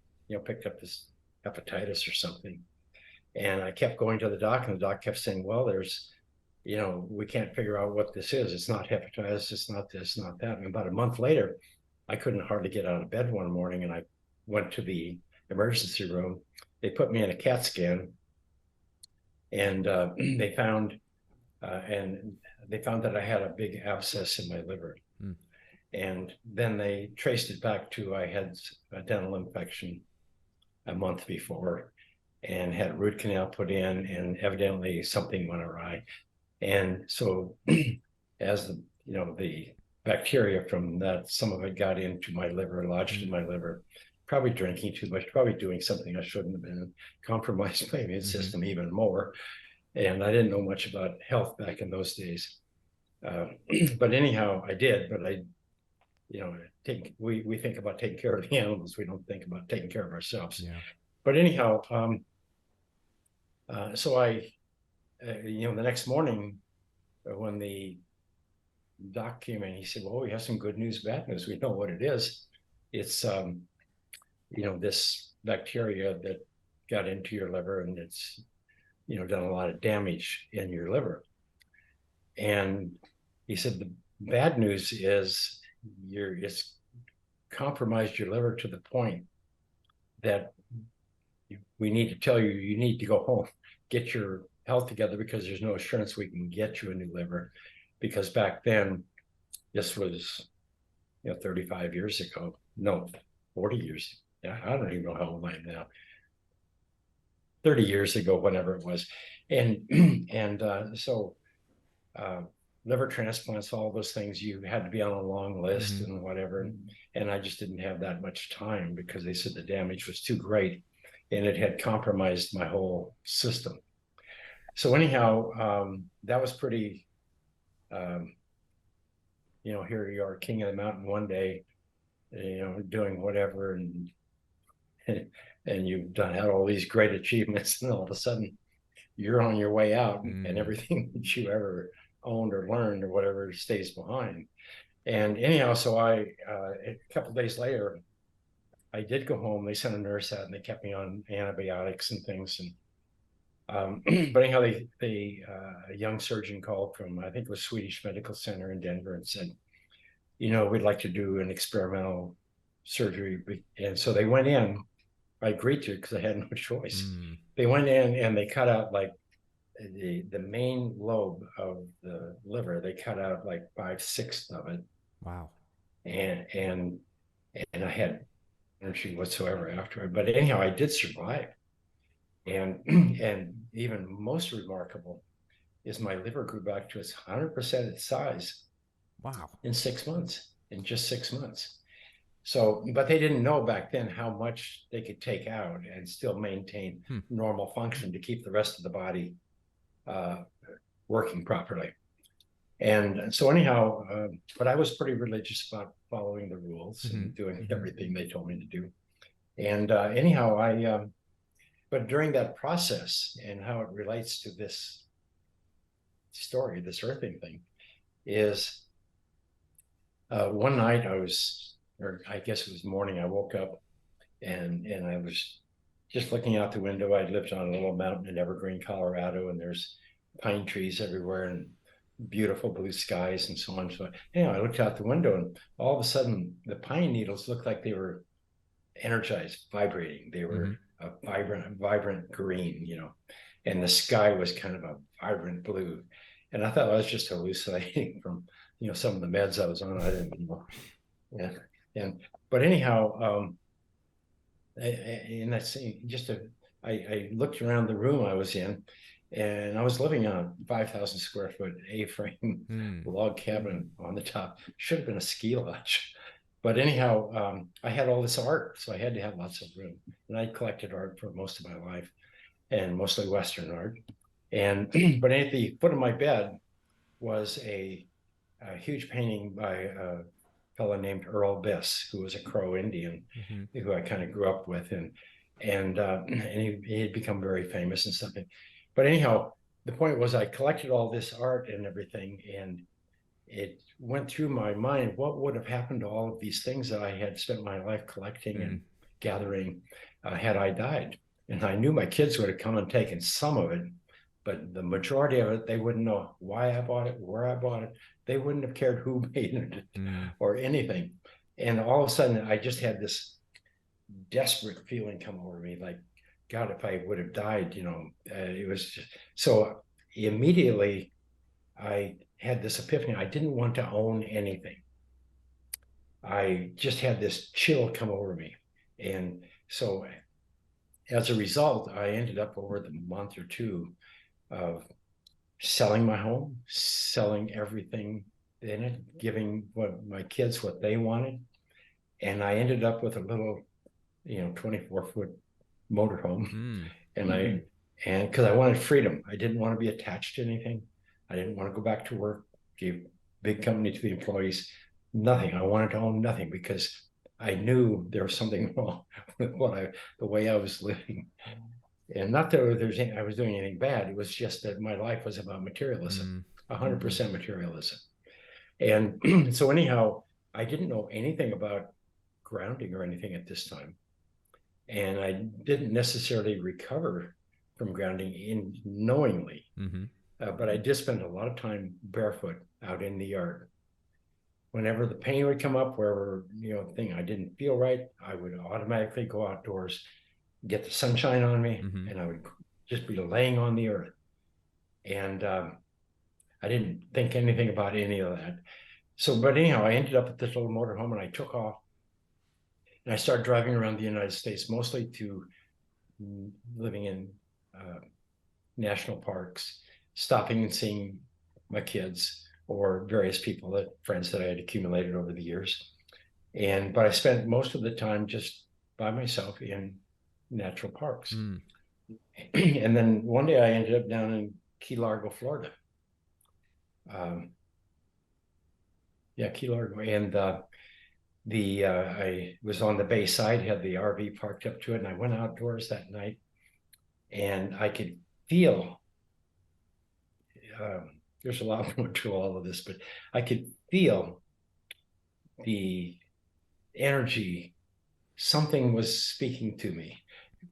picked up this hepatitis or something, and I kept going to the doc, and the doc kept saying, well, we can't figure out what this is. It's not hepatitis. It's not this, not that. And about a month later, I couldn't hardly get out of bed one morning, and I went to the emergency room. They put me in a CAT scan, and they found that I had a big abscess in my liver. Mm. And then they traced it back to I had a dental infection a month before and had a root canal put in, and evidently something went awry. And so as the bacteria from that, some of it got into my liver, lodged in my liver, probably drinking too much, probably doing something I shouldn't have been, compromised my immune system even more. And I didn't know much about health back in those days. But anyhow, I did, but we think about taking care of the animals. We don't think about taking care of ourselves. Yeah. But anyhow, so the next morning when the doc came in, he said, well, we have some good news, bad news. We know what it is. It's, this bacteria that got into your liver, and it's, done a lot of damage in your liver. And he said, the bad news is it's compromised your liver to the point that we need to tell you, you need to go home, get your health together, because there's no assurance we can get you a new liver. Because back then, this was 35 years ago, no, 40 years. Yeah, I don't even know how old I am now. 30 years ago, whenever it was. And so liver transplants, all those things, you had to be on a long list and whatever. And I just didn't have that much time, because they said the damage was too great and it had compromised my whole system. So anyhow, that was pretty, here you are, king of the mountain one day, doing whatever, and you've had all these great achievements, and all of a sudden you're on your way out, and everything that you ever owned or learned or whatever stays behind. And anyhow, so a couple of days later, I did go home. They sent a nurse out, and they kept me on antibiotics and things. And but anyhow, a young surgeon called from, I think it was Swedish Medical Center in Denver, and said, we'd like to do an experimental surgery. And so they went in. I agreed to it because I had no choice. They went in and they cut out like the main lobe of the liver. They cut out like 5/6 of it. Wow. And I had energy whatsoever after it. But anyhow, I did survive. And and even most remarkable is my liver grew back to its 100% its size Wow. in 6 months, in just 6 months. So, but they didn't know back then how much they could take out and still maintain normal function to keep the rest of the body working properly. And so anyhow, but I was pretty religious about following the rules and doing everything they told me to do. And anyhow, but during that process and how it relates to this story, this earthing thing, is one night or I guess it was morning, I woke up and I was just looking out the window. I lived on a little mountain in Evergreen, Colorado, and there's pine trees everywhere and beautiful blue skies and so on. So I looked out the window and all of a sudden the pine needles looked like they were energized, vibrating. They were a vibrant green, and the sky was kind of a vibrant blue. And I thought I was just hallucinating from, some of the meds I was on. I didn't know. But anyhow, and that's just I looked around the room I was in, and I was living on a 5,000 square foot A-frame log cabin on the top. Should have been a ski lodge. But anyhow, I had all this art, so I had to have lots of room. And I collected art for most of my life, and mostly Western art. And but at the foot of my bed was a huge painting by a fellow named Earl Biss, who was a Crow Indian, who I kind of grew up with, and he had become very famous and something. But anyhow, the point was I collected all this art and everything, and it went through my mind, what would have happened to all of these things that I had spent my life collecting and gathering had I died? And I knew my kids would have come and taken some of it, but the majority of it, they wouldn't know why I bought it, where I bought it. They wouldn't have cared who made it or anything. And all of a sudden, I just had this desperate feeling come over me, like, God, if I would have died, it was just so immediately I had this epiphany. I didn't want to own anything. I just had this chill come over me. And so as a result, I ended up over the month or two of selling my home, selling everything in it, giving my kids what they wanted. And I ended up with a little, 24-foot motorhome. And because I wanted freedom, I didn't want to be attached to anything. I didn't want to go back to work, give big company to the employees, nothing. I wanted to own nothing because I knew there was something wrong with the way I was living. And not that I was doing anything bad. It was just that my life was about materialism, 100% materialism. And so anyhow, I didn't know anything about grounding or anything at this time. And I didn't necessarily recover from grounding knowingly. But I did spend a lot of time barefoot out in the yard. Whenever the pain would come up, wherever, I didn't feel right, I would automatically go outdoors, get the sunshine on me, and I would just be laying on the earth. And I didn't think anything about any of that. So, but anyhow, I ended up at this little motorhome and I took off and I started driving around the United States, mostly to living in national parks, stopping and seeing my kids or various people, friends that I had accumulated over the years. But I spent most of the time just by myself in natural parks. And then one day I ended up down in Key Largo, Florida. Key Largo. And I was on the bay side, had the RV parked up to it, and I went outdoors that night and I could feel, there's a lot more to all of this, but I could feel the energy. Something was speaking to me,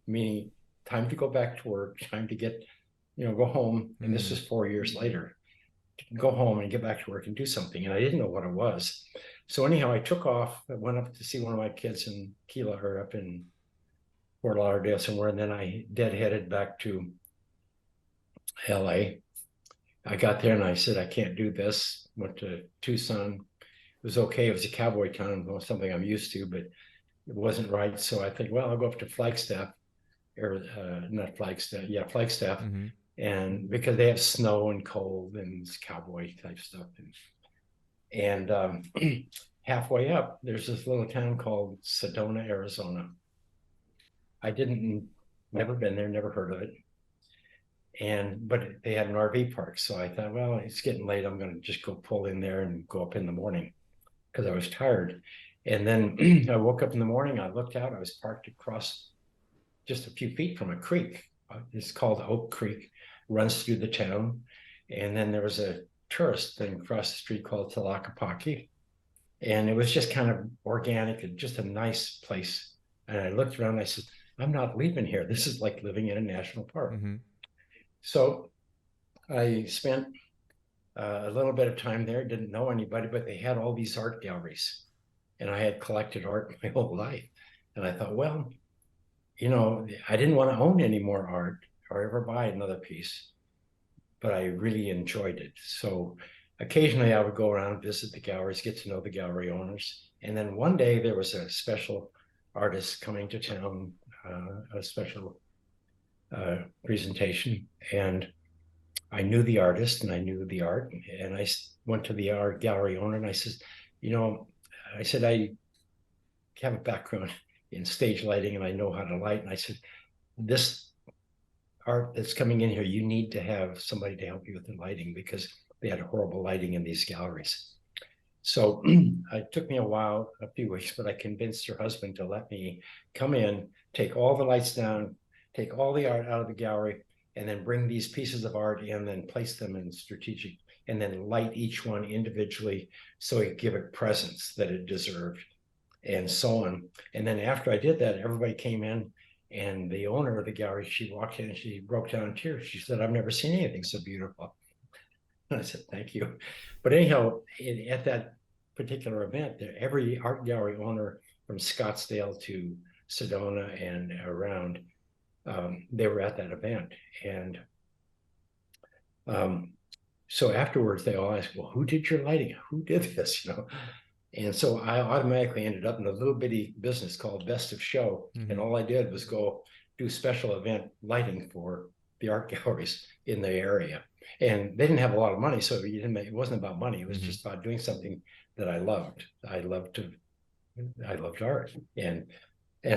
meaning time to go back to work, time to get, go home. And this was 4 years later, go home and get back to work and do something. And I didn't know what it was. So anyhow, I took off. I went up to see one of my kids in up in Fort Lauderdale somewhere. And then I deadheaded back to LA. I got there and I said, I can't do this. Went to Tucson. It was okay. It was a cowboy town, something I'm used to, but it wasn't right. So I think, well, I'll go up to Flagstaff not Flagstaff, yeah, Flagstaff, Mm-hmm. and because they have snow and cold and cowboy type stuff, and halfway up, there's this little town called Sedona, Arizona. I didn't, never been there, never heard of it. But they had an RV park. So I thought, well, it's getting late. I'm going to just go pull in there and go up in the morning because I was tired. And then I woke up in the morning, I looked out, I was parked across just a few feet from a creek. It's called Oak Creek, runs through the town. And then there was a tourist thing across the street called Tlaquepaque. And it was just kind of organic and just a nice place. And I looked around and I said, I'm not leaving here. This is like living in a national park. Mm-hmm. So I spent a little bit of time there, didn't know anybody, but they had all these art galleries. And I had collected art my whole life. And I thought, well, I didn't want to own any more art or ever buy another piece, but I really enjoyed it. So occasionally I would go around, visit the galleries, get to know the gallery owners. And then one day there was a special artist coming to town, a special presentation. And I knew the artist and I knew the art. And I went to the art gallery owner and I said, I have a background in stage lighting and I know how to light. And I said, this art that's coming in here, you need to have somebody to help you with the lighting because they had horrible lighting in these galleries. So it took me a few weeks, but I convinced her husband to let me come in, take all the lights down, take all the art out of the gallery, and then bring these pieces of art in, then place them in strategic, and then light each one individually so it give it presence that it deserved, and so on. And then after I did that, everybody came in, and the owner of the gallery, she walked in and she broke down in tears. She said, I've never seen anything so beautiful. And I said, thank you. But anyhow, at that particular event, every art gallery owner from Scottsdale to Sedona and around, they were at that event. And so afterwards, they all asked, well, who did your lighting? Who did this? And so I automatically ended up in a little bitty business called Best of Show. Mm-hmm. And all I did was go do special event lighting for the art galleries in the area. And they didn't have a lot of money, so it wasn't about money. It was Mm-hmm. just about doing something that I loved. I loved art. And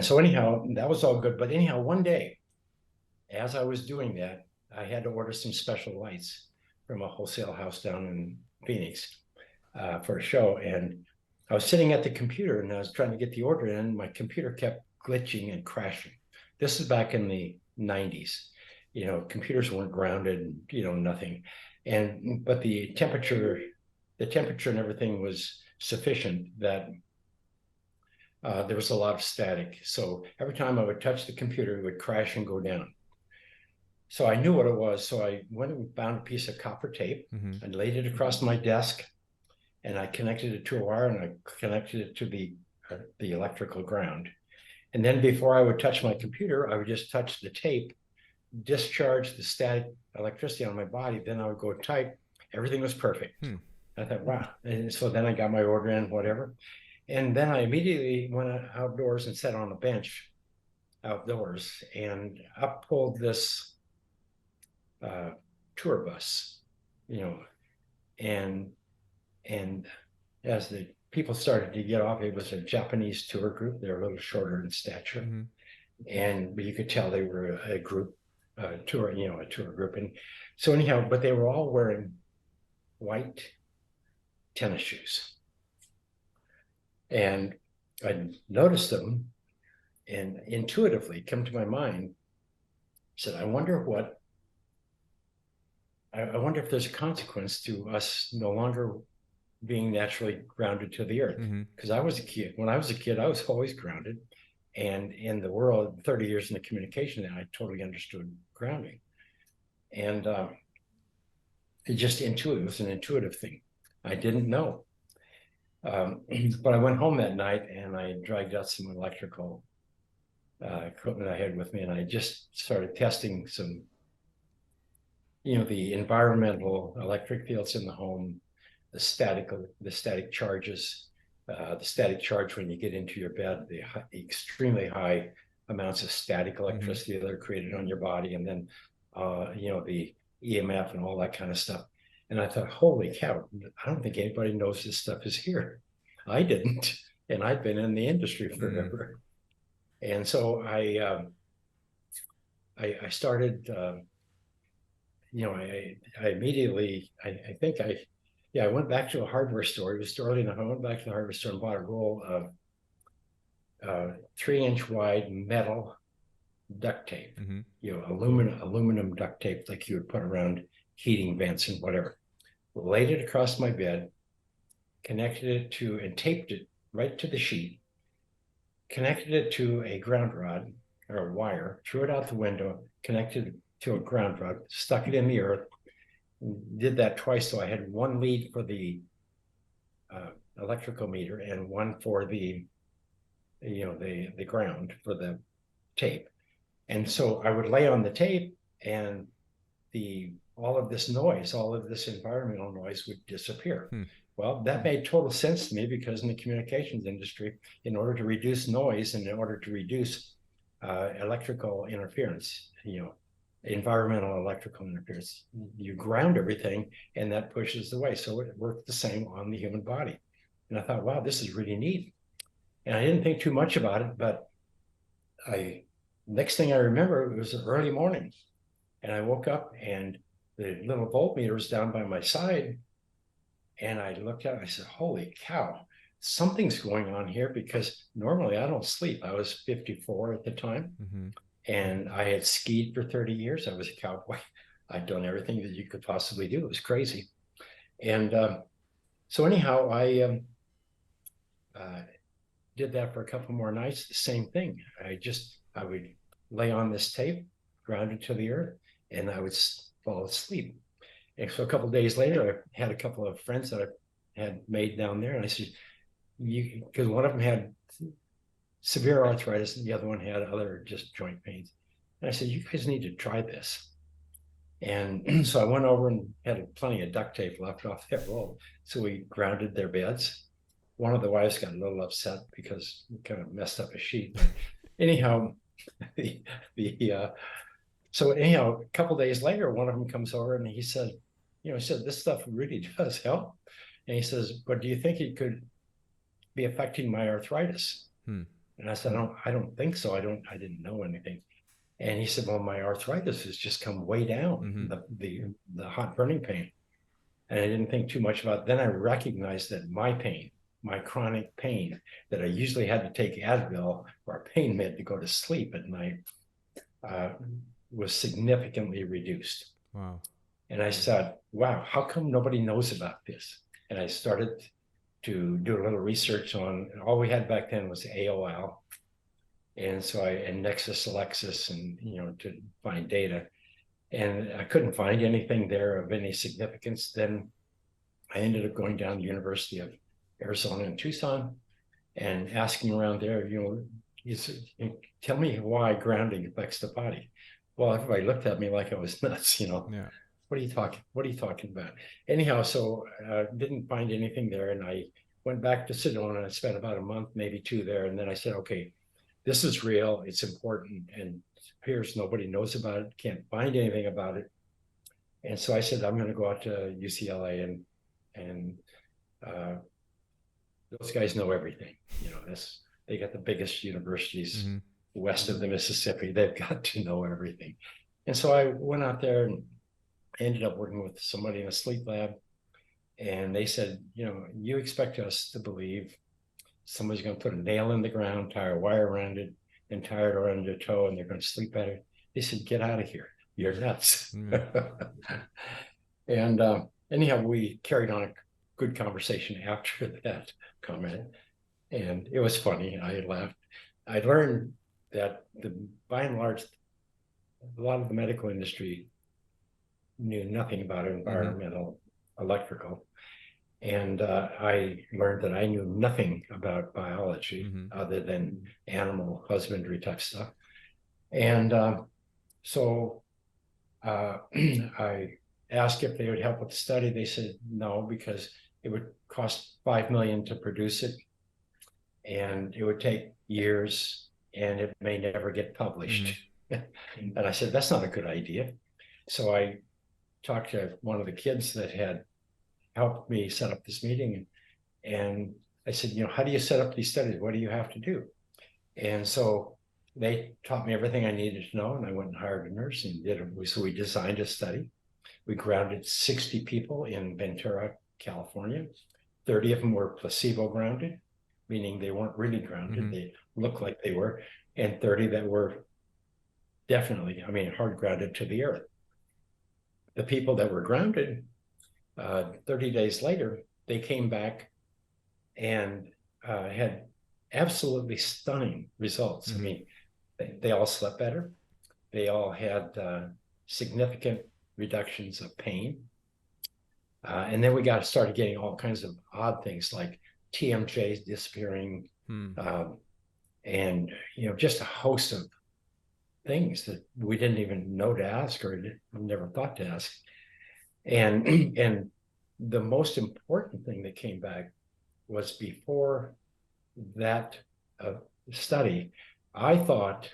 so anyhow, that was all good. But anyhow, one day, as I was doing that, I had to order some special lights from a wholesale house down in Phoenix for a show. And I was sitting at the computer and I was trying to get the order in. And my computer kept glitching and crashing. This is back in the 90s. Computers weren't grounded, nothing. But the temperature and everything was sufficient that there was a lot of static. So every time I would touch the computer, it would crash and go down. So I knew what it was. So I went and found a piece of copper tape Mm-hmm. and laid it across my desk. And I connected it to a wire and I connected it to the electrical ground. And then before I would touch my computer, I would just touch the tape, discharge the static electricity on my body. Then I would go type. Everything was perfect. I thought, wow. And so then I got my order in, whatever. And then I immediately went outdoors and sat on a bench outdoors and up pulled this tour bus, and as the people started to get off, it was a Japanese tour group. They're a little shorter in stature. Mm-hmm. But you could tell they were a group, a tour group. And so anyhow, but they were all wearing white tennis shoes. And I noticed them and intuitively come to my mind, said, I wonder if there's a consequence to us no longer being naturally grounded to the earth. Because I was a kid. When I was a kid, I was always grounded. And in the world, 30 years in the communication, I totally understood grounding. And it was an intuitive thing. I didn't know. But I went home that night and I dragged out some electrical equipment I had with me. And I just started testing some, the environmental electric fields in the home, the static charges, the static charge when you get into your bed, the extremely high amounts of static electricity that are created on your body, and then the EMF and all that kind of stuff. And I thought, holy cow, I don't think anybody knows this stuff is here. I didn't, and I'd been in the industry forever. And so I started, I immediately, I went back to a hardware store. It was early enough. I went back to the hardware store and bought a roll of 3-inch wide metal duct tape, aluminum duct tape, like you would put around heating vents and whatever. Laid it across my bed, connected it to, and taped it right to the sheet, connected it to a ground rod or a wire, threw it out the window, connected it to a ground rod, stuck it in the earth, did that twice. So I had one lead for the electrical meter and one for the ground for the tape. And so I would lay on the tape, and all of this noise, all of this environmental noise would disappear. Well, that made total sense to me, because in the communications industry, in order to reduce noise and in order to reduce electrical interference, environmental electrical interference, you ground everything, and that pushes away. So it worked the same on the human body. And I thought, wow, this is really neat. And I didn't think too much about it, but next thing I remember, it was an early morning, and I woke up and the little voltmeter was down by my side, and I looked at it, I said, holy cow, something's going on here, because normally I don't sleep. I was 54 at the time, and I had skied for 30 years. I was a cowboy. I'd done everything that you could possibly do. It was crazy. And so anyhow, I did that for a couple more nights, the same thing. I would lay on this tape, grounded to the earth, and I would fall asleep. And so a couple of days later, I had a couple of friends that I had made down there, and I said, because one of them had severe arthritis and the other one had other just joint pains. And I said, you guys need to try this. And so I went over and had plenty of duct tape left off that roll. So we grounded their beds. One of the wives got a little upset because we kind of messed up a sheet. But anyhow, so anyhow, a couple of days later, one of them comes over and he said, this stuff really does help. And he says, but do you think it could be affecting my arthritis? And I said, I don't think so. I didn't know anything. And he said, well, my arthritis has just come way down, the hot burning pain. And I didn't think too much about it. Then I recognized that my pain, my chronic pain, that I usually had to take Advil or a pain med to go to sleep at night, was significantly reduced. Wow. And I said, wow, how come nobody knows about this? And I started to do a little research on, all we had back then was AOL. And so and Nexus Alexis, and, to find data. And I couldn't find anything there of any significance. Then I ended up going down to the University of Arizona in Tucson and asking around there, tell me why grounding affects the body. Well, everybody looked at me like I was nuts, Yeah. What are you talking about? Anyhow, so didn't find anything there. And I went back to Sedona, and I spent about a month, maybe two there. And then I said, okay, this is real, it's important, and it appears nobody knows about it, can't find anything about it. And so I said, I'm going to go out to UCLA, and those guys know everything. They got the biggest universities west of the Mississippi. They've got to know everything. And so I went out there and ended up working with somebody in a sleep lab. And they said, you expect us to believe somebody's going to put a nail in the ground, tie a wire around it, and tie it around your toe, and they're going to sleep at it. They said, get out of here. You're nuts. And anyhow, we carried on a good conversation after that comment. And it was funny. I laughed. I learned that by and large, a lot of the medical industry knew nothing about environmental electrical. And I learned that I knew nothing about biology other than animal husbandry type stuff. And so I asked if they would help with the study. They said no, because it would cost $5 million to produce it, and it would take years, and it may never get published. Mm-hmm. And I said, that's not a good idea. So I talked to one of the kids that had helped me set up this meeting. And I said, how do you set up these studies? What do you have to do? And so they taught me everything I needed to know. And I went and hired a nurse and did it. So we designed a study. We grounded 60 people in Ventura, California. 30 of them were placebo grounded, meaning they weren't really grounded. Mm-hmm. They looked like they were. And 30 that were definitely, hard grounded to the earth. The people that were grounded, 30 days later, they came back and had absolutely stunning results. Mm-hmm. They all slept better. They all had significant reductions of pain. And then we started getting all kinds of odd things like TMJs disappearing, and just a host of things that we didn't even know to ask or never thought to ask. And the most important thing that came back was before that study, I thought,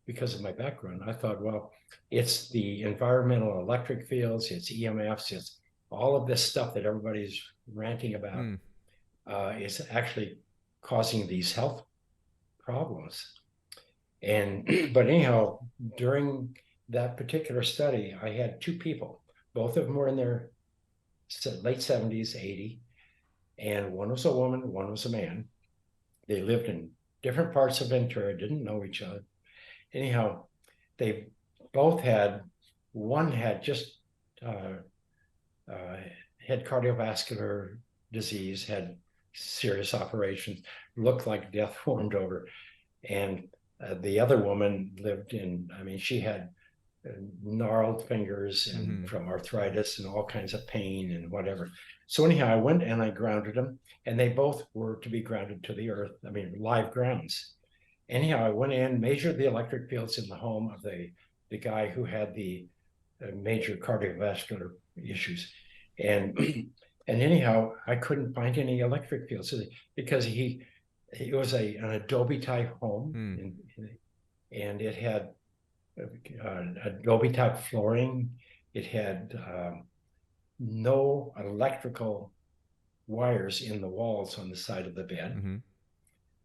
because of my background, I thought, well, it's the environmental electric fields, it's EMFs, it's all of this stuff that everybody's ranting about is actually causing these health problems. But anyhow, during that particular study, I had two people, both of them were in their late 70s, 80, and one was a woman, one was a man. They lived in different parts of Ventura, didn't know each other. Anyhow, they both one had just had cardiovascular disease, had serious operations, looked like death formed over. And the other woman lived she had gnarled fingers and from arthritis and all kinds of pain and whatever. So anyhow, I went and I grounded them, and they both were to be grounded to the earth, live grounds. Anyhow, I went in, measured the electric fields in the home of the guy who had the major cardiovascular issues. And anyhow, I couldn't find any electric fields because it was an Adobe type home, and it had Adobe type flooring. It had no electrical wires in the walls on the side of the bed.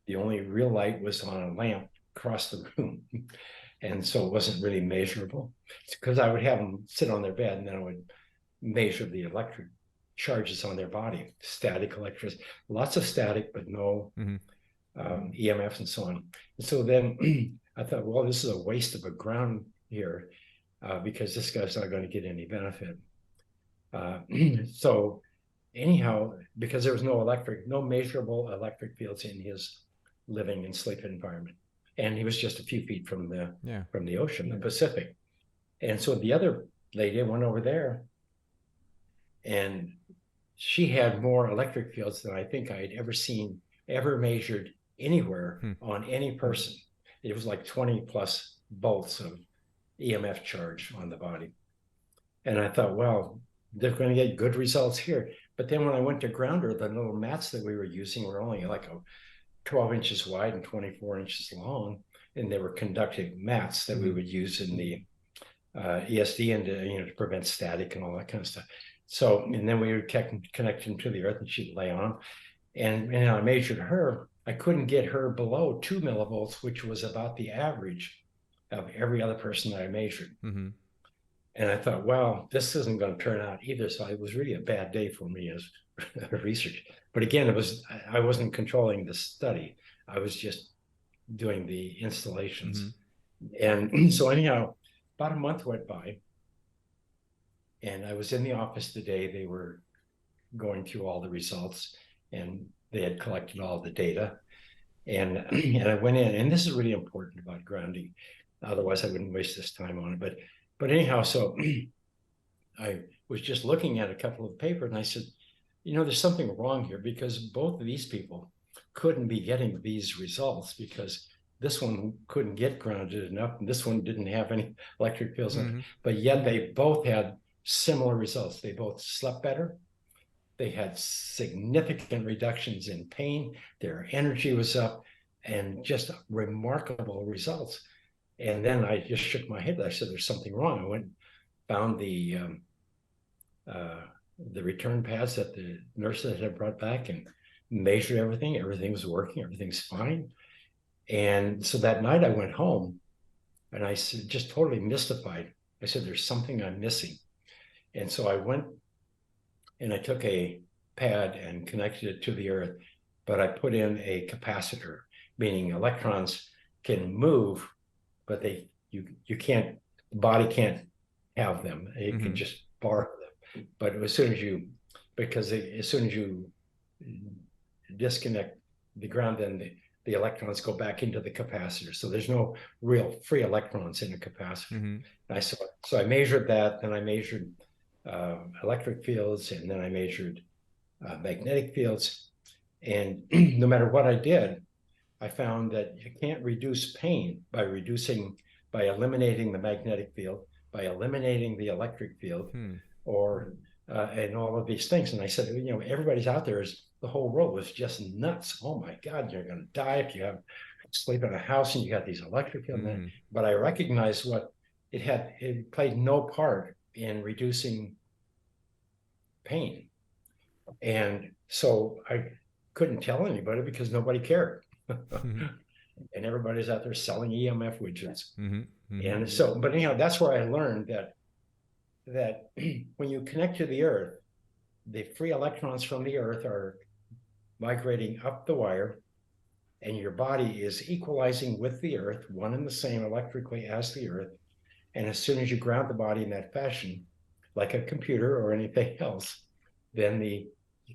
The only real light was on a lamp across the room. And so it wasn't really measurable. It's because I would have them sit on their bed and then I would measure the electric charges on their body, static electricity, lots of static, but no EMFs and so on. And so then I thought, well, this is a waste of a ground here because this guy's not going to get any benefit. So anyhow, because there was no measurable electric fields in his living and sleep environment. And he was just a few feet from the ocean, the Pacific. And so the other lady went over there, and she had more electric fields than I think I had ever measured anywhere on any person. It was like 20 plus volts of EMF charge on the body. And I thought, well, they're going to get good results here. But then when I went to ground her, the little mats that we were using were only like 12 inches wide and 24 inches long. And they were conductive mats that we would use in the ESD and to prevent static and all that kind of stuff. So, and then we would connect them to the earth and she'd lay on. And I measured her. I couldn't get her below 2 millivolts, which was about the average of every other person that I measured. And I thought, well, this isn't going to turn out either. So it was really a bad day for me as a researcher. But again, I wasn't controlling the study. I was just doing the installations. And so anyhow, about a month went by. And I was in the office the day they were going through all the results, and they had collected all the data. And I went in, and this is really important about grounding. Otherwise, I wouldn't waste this time on it. But anyhow, so I was just looking at a couple of papers, and I said, there's something wrong here, because both of these people couldn't be getting these results because this one couldn't get grounded enough, and this one didn't have any electric fields. But yet they both had similar results. They both slept better. They had significant reductions in pain. Their energy was up. and just remarkable results. And then I just shook my head. I said, there's something wrong. I went and found the return pads that the nurses had brought back and measured everything. Everything was working. Everything's fine. And so that night I went home and I said, just totally mystified. I said, there's something I'm missing. And so I went and I took a pad and connected it to the earth, but I put in a capacitor, meaning electrons can move, but you can't, the body can't have them. It can just borrow them. But as soon as you disconnect the ground, then the electrons go back into the capacitor. So there's no real free electrons in a capacitor. So I measured that, then I measured electric fields, and then I measured magnetic fields. And no matter what I did, I found that you can't reduce pain by eliminating the magnetic field, by eliminating the electric field, or and all of these things. And I said, everybody's out there, the whole world was just nuts. Oh my God, you're going to die if you sleep in a house and you got these electric fields. But I recognized it played no part in reducing pain. And so I couldn't tell anybody because nobody cared. And everybody's out there selling EMF widgets. And so, but anyhow, that's where I learned that when you connect to the earth, the free electrons from the earth are migrating up the wire, and your body is equalizing with the earth, one and the same electrically as the earth. And as soon as you ground the body in that fashion, like a computer or anything else, then you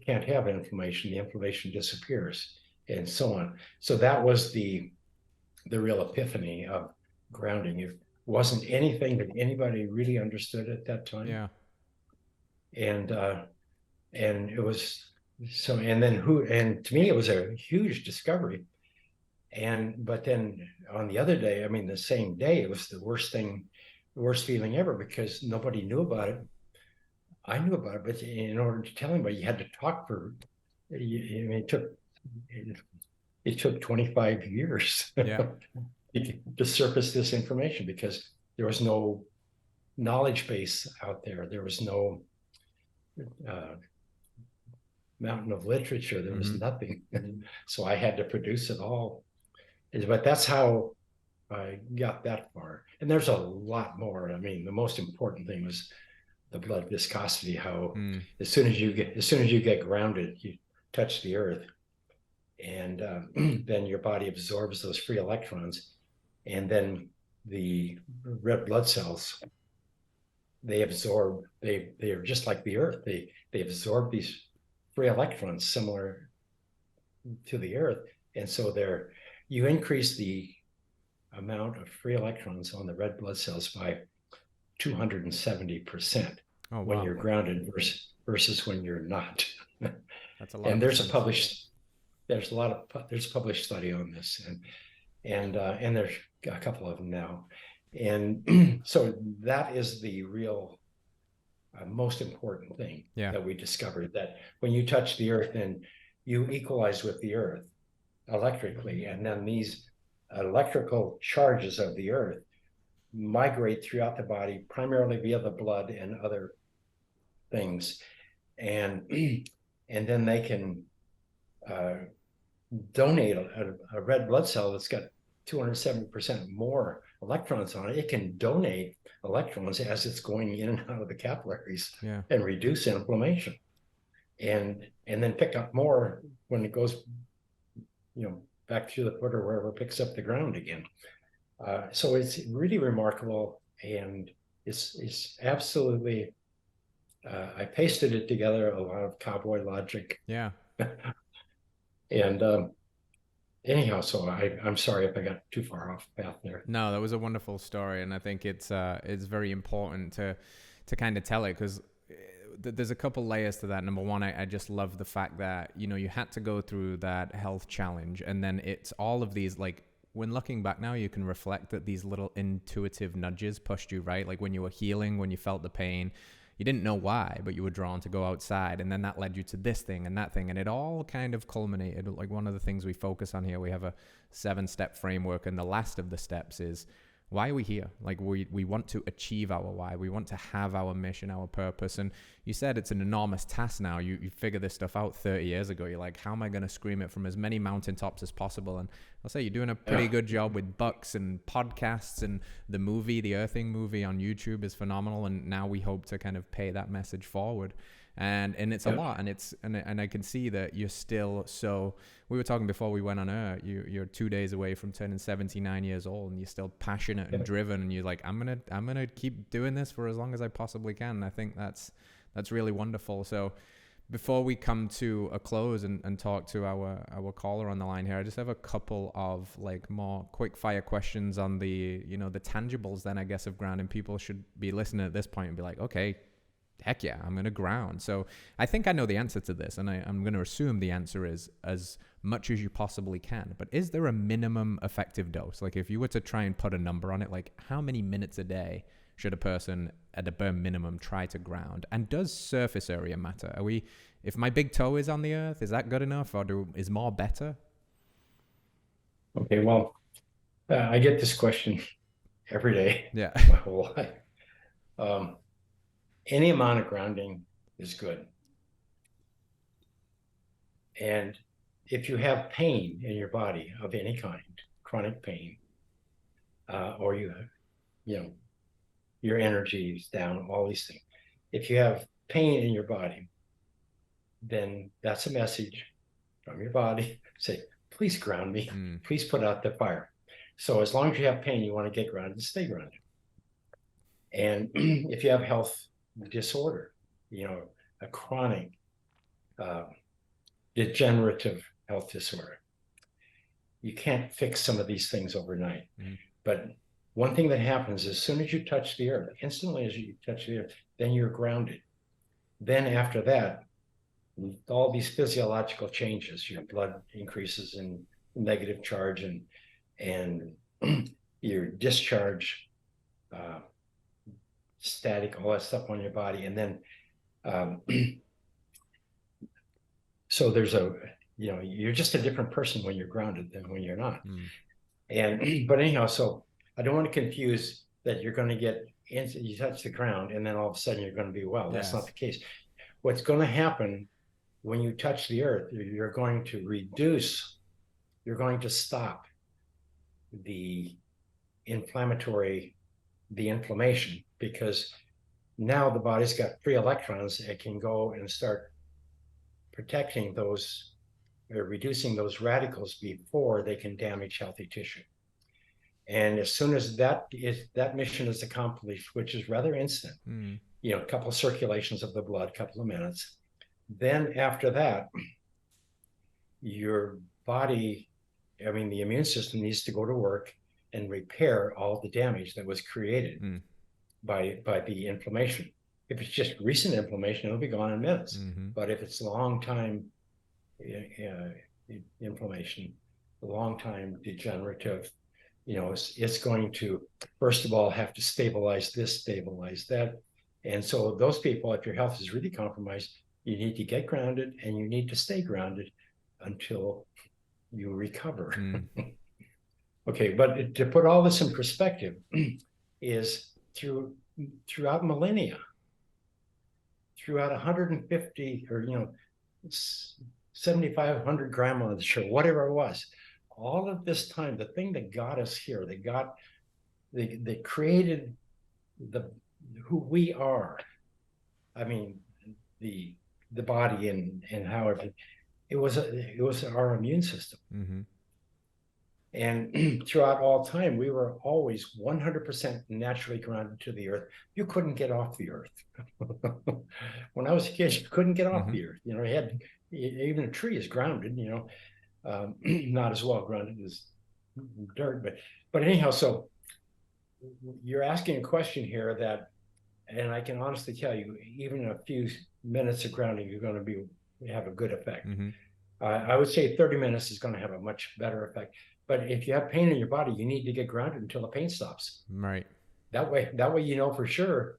can't have inflammation. The inflammation disappears, and so on. So that was the real epiphany of grounding. It wasn't anything that anybody really understood at that time. Yeah. And it was so, and to me, it was a huge discovery. But then on the other day, the same day, it was the worst feeling ever, because nobody knew about it. I knew about it, but in order to tell anybody, you had to talk for, it took 25 years to surface this information, because there was no knowledge base out there. There was no mountain of literature. There was nothing. So I had to produce it all. But that's how I got that far. And there's a lot more. The most important thing was the blood viscosity, how as soon as you get grounded, you touch the earth, and then your body absorbs those free electrons, and then the red blood cells, they are just like the earth. They absorb these free electrons similar to the earth, and so you increase the amount of free electrons on the red blood cells by 270% when you're grounded versus when you're not. That's a lot. And there's a published study on this, and there's a couple of them now. And so that is the real most important thing that we discovered, that when you touch the earth, and you equalize with the earth electrically, and then these electrical charges of the earth migrate throughout the body, primarily via the blood and other things, and then they can donate a red blood cell that's got 270% more electrons on it. It can donate electrons as it's going in and out of the capillaries and reduce inflammation, and then pick up more when it goes back through the foot or wherever it picks up the ground again. So it's really remarkable, and it's absolutely, I pasted it together, a lot of cowboy logic. Yeah. And anyhow, so I'm sorry if I got too far off path there. No, that was a wonderful story, and I think it's very important to kind of tell it, because there's a couple layers to that. Number one, I just love the fact that you had to go through that health challenge, and then it's all of these, like, when looking back now, you can reflect that these little intuitive nudges pushed you, right? Like when you were healing, when you felt the pain, you didn't know why, but you were drawn to go outside, and then that led you to this thing and that thing, and it all kind of culminated. Like one of the things we focus on here, we have a 7-step framework, and the last of the steps is, why are we here? Like we want to achieve our why. We want to have our mission, our purpose. And you said it's an enormous task now. You figure this stuff out 30 years ago. You're like, how am I going to scream it from as many mountaintops as possible? And I'll say you're doing a pretty good job with books and podcasts, and the movie, the Earthing movie on YouTube is phenomenal. And now we hope to kind of pay that message forward. And it's a lot, and I can see that you're still so. We were talking before we went on air. You're 2 days away from turning 79 years old, and you're still passionate and driven. And you're like, I'm gonna keep doing this for as long as I possibly can. And I think that's really wonderful. So before we come to a close and talk to our caller on the line here, I just have a couple of like more quick fire questions on the the tangibles. Then I guess of grounding. People should be listening at this point and be like, okay, heck yeah, I'm going to ground. So I think I know the answer to this, and I'm going to assume the answer is as much as you possibly can. But is there a minimum effective dose? Like if you were to try and put a number on it, like how many minutes a day should a person at a bare minimum try to ground? And does surface area matter? If my big toe is on the earth, is that good enough, or is more better? Okay, well, I get this question every day. Yeah. My whole life. Any amount of grounding is good. And if you have pain in your body of any kind, chronic pain, or your energy is down, all these things. If you have pain in your body, then that's a message from your body. Say, please ground me. Please put out the fire. So as long as you have pain, you want to get grounded, stay grounded. And if you have health disorder, a chronic degenerative health disorder, you can't fix some of these things overnight. But one thing that happens as soon as you touch the earth, instantly as you touch the earth, then you're grounded. Then after that, all these physiological changes, your blood increases in negative charge, and your discharge, static, all that stuff on your body. And then so there's you're just a different person when you're grounded than when you're not. But anyhow, so I don't want to confuse that you're going to get you touch the ground and then all of a sudden you're going to be well. That's not the case. What's going to happen when you touch the earth, you're going to stop the inflammation, because now the body's got free electrons. It can go and start protecting those, or reducing those radicals before they can damage healthy tissue. And as soon as that mission is accomplished, which is rather instant, a couple of circulations of the blood, a couple of minutes, then after that, your body, the immune system needs to go to work and repair all the damage that was created by the inflammation. If it's just recent inflammation, it'll be gone in minutes. But if it's long time inflammation, long time degenerative, it's going to, first of all, have to stabilize this, stabilize that. And so those people, if your health is really compromised, you need to get grounded, and you need to stay grounded until you recover. Okay, but to put all this in perspective, is throughout millennia, throughout 150 or 7,500 grandmothers, or whatever it was, all of this time, the thing that got us here, that created who we are. The body and how it was our immune system. And throughout all time, we were always 100% naturally grounded to the earth. You couldn't get off the earth. When I was a kid, you couldn't get off the earth. Even a tree is grounded, not as well grounded as dirt, but anyhow, so you're asking a question here that, and I can honestly tell you, even a few minutes of grounding, you're going to have a good effect. I would say 30 minutes is going to have a much better effect. But if you have pain in your body, you need to get grounded until the pain stops. Right. That way, for sure,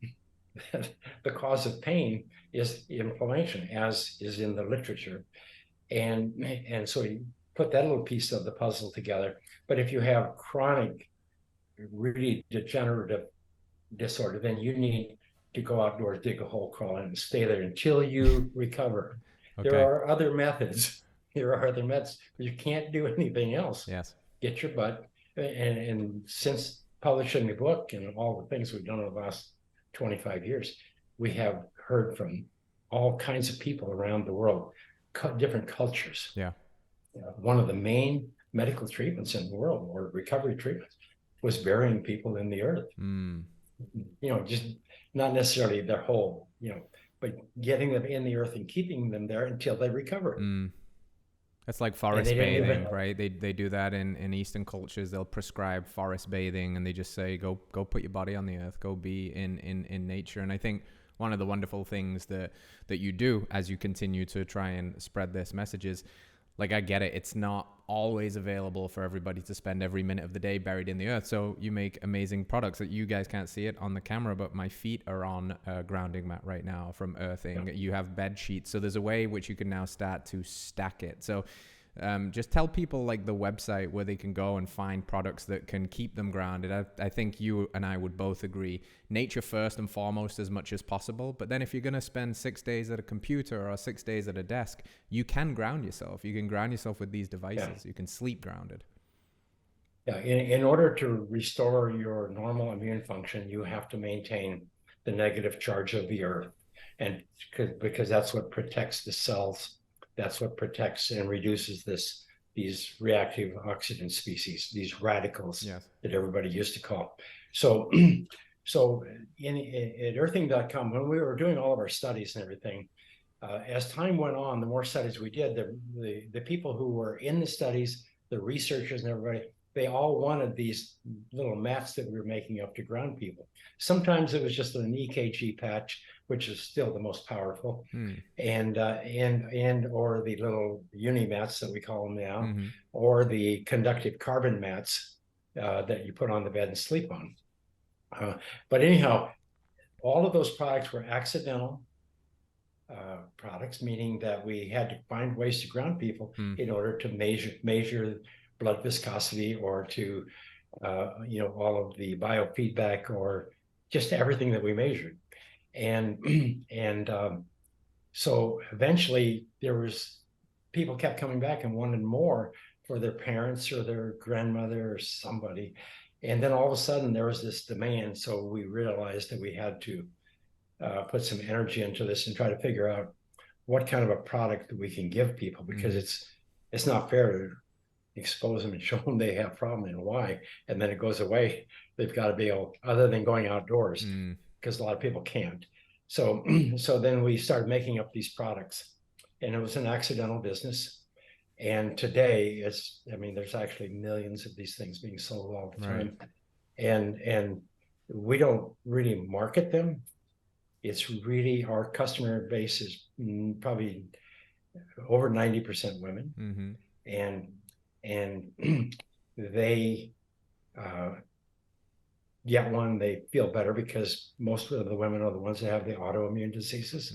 the cause of pain is inflammation, as is in the literature. And so you put that little piece of the puzzle together. But if you have chronic, really degenerative disorder, then you need to go outdoors, dig a hole, crawl in, and stay there until you recover. There Okay. are other methods. There are other methods. You can't do anything else. Yes. Get your butt. And since publishing the book and all the things we've done over the last 25 years, we have heard from all kinds of people around the world, different cultures. Yeah. One of the main medical treatments in the world, or recovery treatments, was burying people in the earth. Just not necessarily their whole, but getting them in the earth and keeping them there until they recover. That's like forest bathing, right? They do that in Eastern cultures. They'll prescribe forest bathing, and they just say, go put your body on the earth, go be in nature. And I think one of the wonderful things that you do as you continue to try and spread this message is, like, I get it. It's not always available for everybody to spend every minute of the day buried in the earth. So you make amazing products that you guys can't see it on the camera, but my feet are on a grounding mat right now from earthing. Yeah. You have bed sheets. So there's a way which you can now start to stack it. So just tell people, like, the website where they can go and find products that can keep them grounded. I think you and I would both agree, nature first and foremost as much as possible. But then if you're going to spend 6 days at a computer or 6 days at a desk, you can ground yourself. You can ground yourself with these devices. Yeah. You can sleep grounded. Yeah. In order to restore your normal immune function, you have to maintain the negative charge of the earth. And because that's what protects the cells. That's what protects and reduces these reactive oxygen species, these radicals. Yes. That everybody used to call. So at earthing.com, when we were doing all of our studies and everything, as time went on, the more studies we did, the people who were in the studies, the researchers and everybody, they all wanted these little mats that we were making up to ground people. Sometimes it was just an EKG patch, which is still the most powerful, and or the little uni mats that we call them now, or the conductive carbon mats that you put on the bed and sleep on. But anyhow, all of those products were accidental products, meaning that we had to find ways to ground people in order to measure blood viscosity, or to all of the biofeedback, or just everything that we measured. And so eventually people kept coming back and wanted more for their parents or their grandmother or somebody. And then all of a sudden there was this demand. So we realized that we had to put some energy into this and try to figure out what kind of a product that we can give people, because it's not fair to expose them and show them they have a problem and why, and then it goes away. They've got to be able, other than going outdoors, because a lot of people can't. So then we started making up these products, and it was an accidental business. And today there's actually millions of these things being sold all the time. Right. And we don't really market them. It's really, our customer base is probably over 90% women. And they get one, they feel better, because most of the women are the ones that have the autoimmune diseases.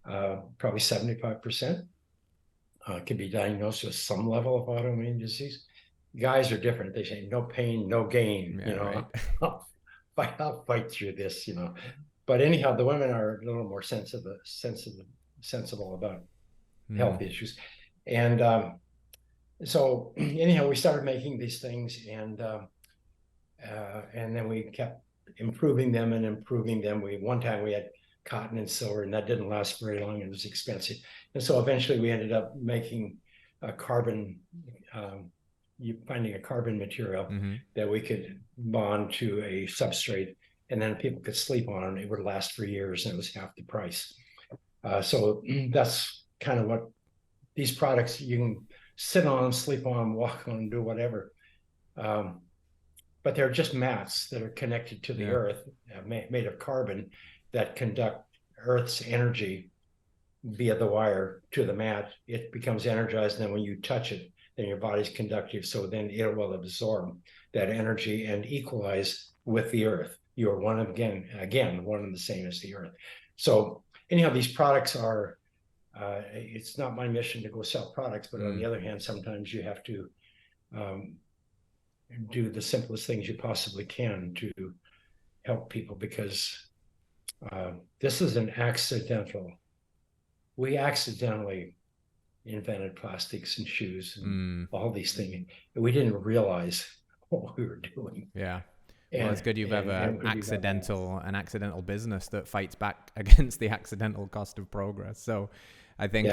Probably 75% can be diagnosed with some level of autoimmune disease. Guys are different. They say no pain, no gain. Right. I'll fight through this. But anyhow, the women are a little more sensible about health issues. And so anyhow, we started making these things, and then we kept improving them. One time we had cotton and silver, and that didn't last very long. It was expensive. And so eventually we ended up making a carbon, finding a carbon material that we could bond to a substrate, and then people could sleep on it. It would last for years, and it was half the price. So that's kind of what these products, you can sit on, sleep on, walk on, do whatever. But they're just mats that are connected to the earth, made of carbon, that conduct Earth's energy via the wire to the mat. It becomes energized, and then when you touch it, then your body's conductive, so then it will absorb that energy and equalize with the earth. you are one of, again, one and the same as the earth. So anyhow, these products are, it's not my mission to go sell products, but on the other hand, sometimes you have to do the simplest things you possibly can to help people, because this is an accidental, we accidentally invented plastics and shoes and all these things. We didn't realize what we were doing. Yeah. Well, it's good you've ever an accidental business that fights back against the accidental cost of progress. So I think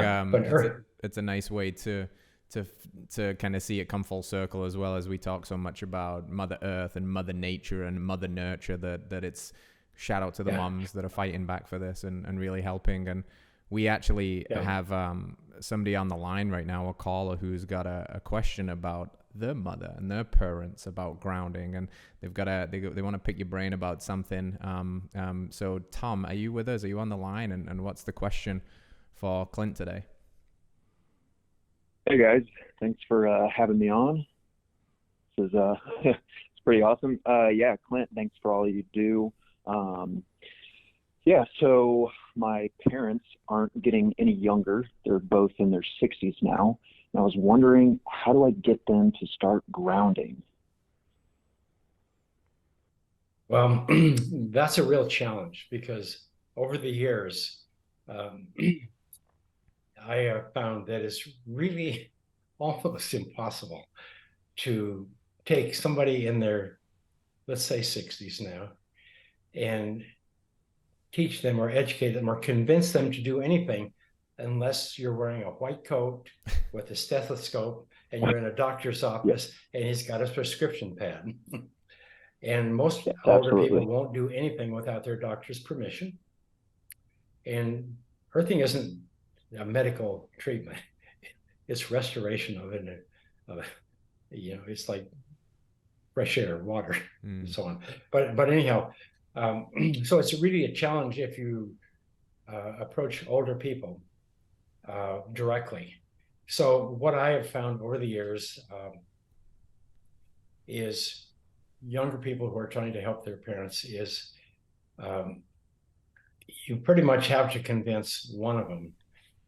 it's a nice way to kind of see it come full circle, as well as we talk so much about Mother Earth and Mother Nature and Mother Nurture, that it's shout out to the moms that are fighting back for this and really helping. And we actually have somebody on the line right now, a caller who's got a question about their mother and their parents about grounding, and they want to pick your brain about something. So Tom, are you with us? Are you on the line? And what's the question for Clint today? Hey guys, thanks for having me on. This is it's pretty awesome. Yeah, Clint, thanks for all you do. Yeah, so my parents aren't getting any younger. They're both in their 60s now. And I was wondering, how do I get them to start grounding? Well, that's a real challenge, because over the years, I have found that it's really almost impossible to take somebody in their, let's say, 60s now, and teach them or educate them or convince them to do anything unless you're wearing a white coat with a stethoscope and you're in a doctor's office and he's got a prescription pad. And most older people won't do anything without their doctor's permission. And earthing isn't a medical treatment. It's restoration of it. It's like fresh air, water, and so on. But anyhow, so it's really a challenge if you approach older people directly. So what I have found over the years is younger people who are trying to help their parents is you pretty much have to convince one of them.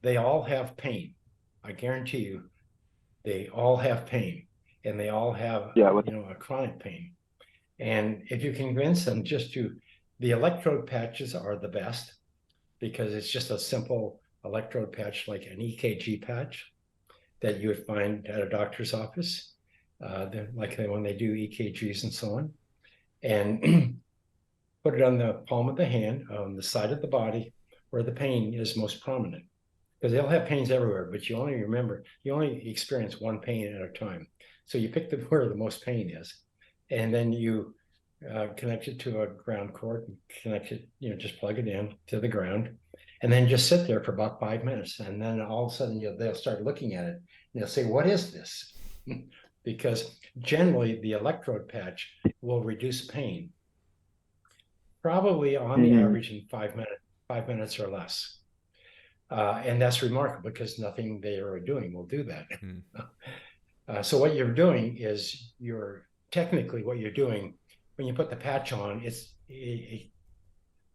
They all have pain. I guarantee you, they all have pain, and they all have a chronic pain. And if you convince them the electrode patches are the best, because it's just a simple electrode patch, like an EKG patch that you would find at a doctor's office, when they do EKGs and so on. And put it on the palm of the hand, on the side of the body where the pain is most prominent. Because they'll have pains everywhere, but you only experience one pain at a time. So you pick where the most pain is, and then you connect it to a ground cord, connect it, just plug it in to the ground, and then just sit there for about 5 minutes. And then all of a sudden they'll start looking at it and they'll say, "What is this?" Because generally the electrode patch will reduce pain, probably on the average in 5 minutes or less. And that's remarkable, because nothing they are doing will do that. So what you're doing is what you're doing when you put the patch on, it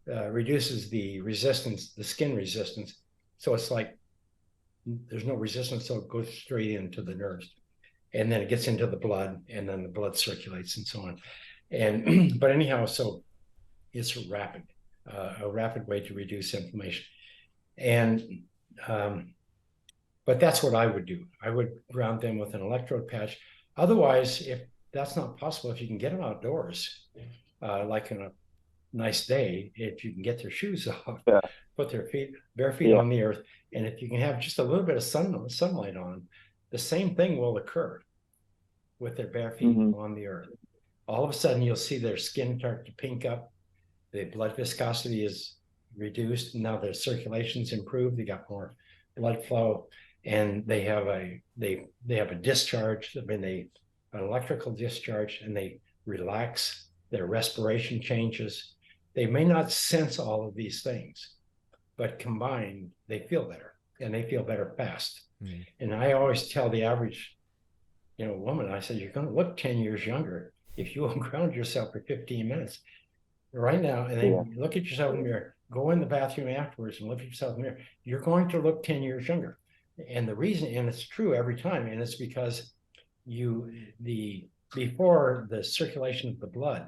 reduces the resistance, the skin resistance. So it's like there's no resistance, so it goes straight into the nerves, and then it gets into the blood, and then the blood circulates and so on. And but anyhow, so it's a rapid way to reduce inflammation. And but that's what I would do. I would ground them with an electrode patch. Otherwise, if that's not possible, if you can get them outdoors, like on a nice day, if you can get their shoes off, put their bare feet on the earth, and if you can have just a little bit of sunlight on, the same thing will occur with their bare feet on the earth. All of a sudden, you'll see their skin start to pink up. The blood viscosity is reduced. Now their circulation's improved. They got more blood flow, and they have a discharge. An electrical discharge, and they relax. Their respiration changes. They may not sense all of these things, but combined, they feel better, and they feel better fast. And I always tell the average, woman, I said, you're going to look 10 years younger if you will ground yourself for 15 minutes. right now, and then look at yourself in the mirror. Go in the bathroom afterwards and look at yourself in the mirror. You're going to look 10 years younger. And the reason, and it's true every time, and it's because before the circulation of the blood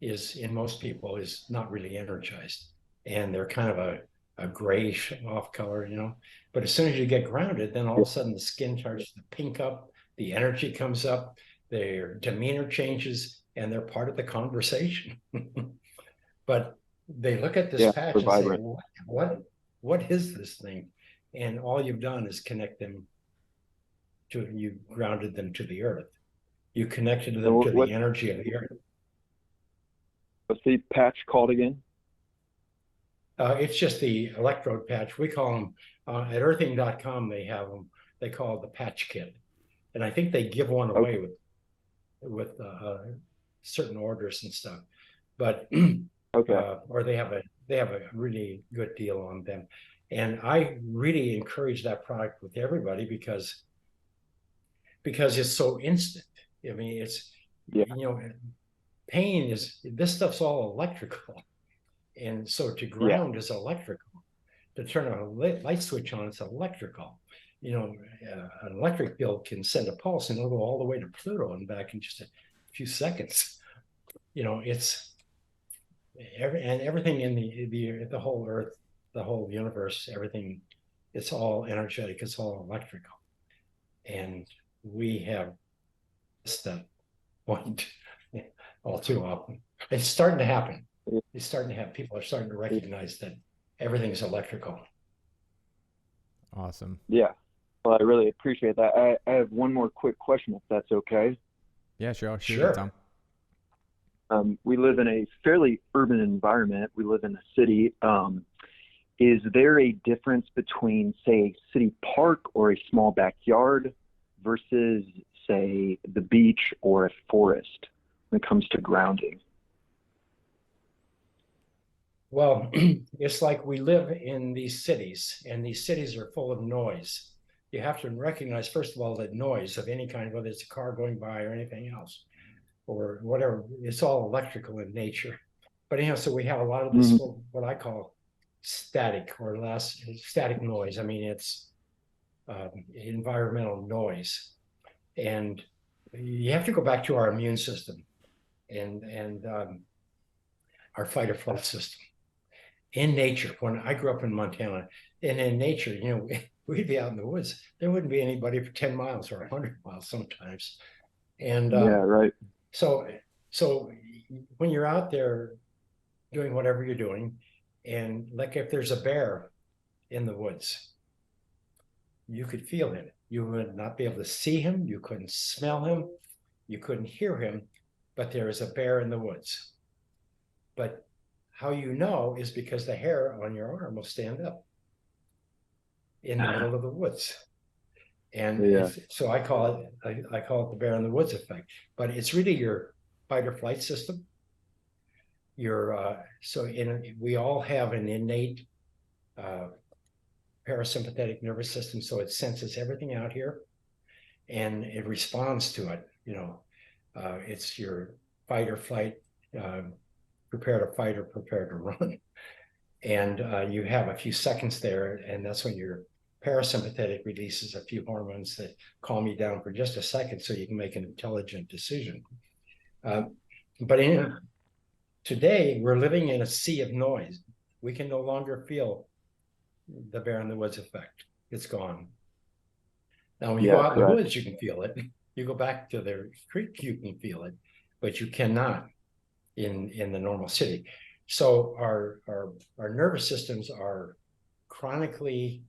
is, in most people, is not really energized. And they're kind of a grayish off color, you know. But as soon as you get grounded, then all of a sudden the skin starts to pink up, the energy comes up, their demeanor changes, and they're part of the conversation. But they look at this patch and vibrant. say, what is this thing? And all you've done is connect them to, you grounded them to the earth. You connected them to the energy of the earth. What's the patch called again? It's just the electrode patch. We call them, at earthing.com, they have them, they call it the patch kit. And I think they give one away with certain orders and stuff. But or they have a really good deal on them. And I really encourage that product with everybody because it's so instant. I mean, it's, you know, pain is, this stuff's all electrical. And so to ground is electrical. To turn a light switch on, it's electrical. You know, an electric bill can send a pulse and it'll go all the way to Pluto and back in just a few seconds. You know, it's everything in the whole earth, the whole universe, everything, it's all energetic, it's all electrical. And we have that point all too often. It's starting to happen. It's starting to have, people are starting to recognize that everything's electrical. Awesome. Yeah. Well, I really appreciate that. I have one more quick question, if that's okay. Yeah, sure. Sure. Tom. We live in a fairly urban environment. We live in a city. Is there a difference between, say, a city park or a small backyard versus, say, the beach or a forest when it comes to grounding? Well, it's like we live in these cities, and these cities are full of noise. You have to recognize, first of all, that noise of any kind, whether it's a car going by or anything else, or whatever, it's all electrical in nature. But anyhow, so we have a lot of this, what I call static static noise. I mean, it's environmental noise. And you have to go back to our immune system and our fight or flight system. In nature, when I grew up in Montana, and in nature, you know, we'd be out in the woods. There wouldn't be anybody for 10 miles or 100 miles sometimes. And right. So when you're out there doing whatever you're doing, and like if there's a bear in the woods, you could feel him. You would not be able to see him. You couldn't smell him. You couldn't hear him, but there is a bear in the woods. But how you know is because the hair on your arm will stand up in the middle of the woods. And so I call it the bear in the woods effect, but it's really your fight or flight system. We all have an innate parasympathetic nervous system, so it senses everything out here and it responds to it. You know, it's your fight or flight, prepare to fight or prepare to run. And you have a few seconds there, and that's when your parasympathetic releases a few hormones that calm you down for just a second so you can make an intelligent decision. But today, we're living in a sea of noise. We can no longer feel the bear in the woods effect. It's gone. Now, when you go out in the woods, you can feel it. You go back to the creek, you can feel it, but you cannot in the normal city. So our nervous systems are chronically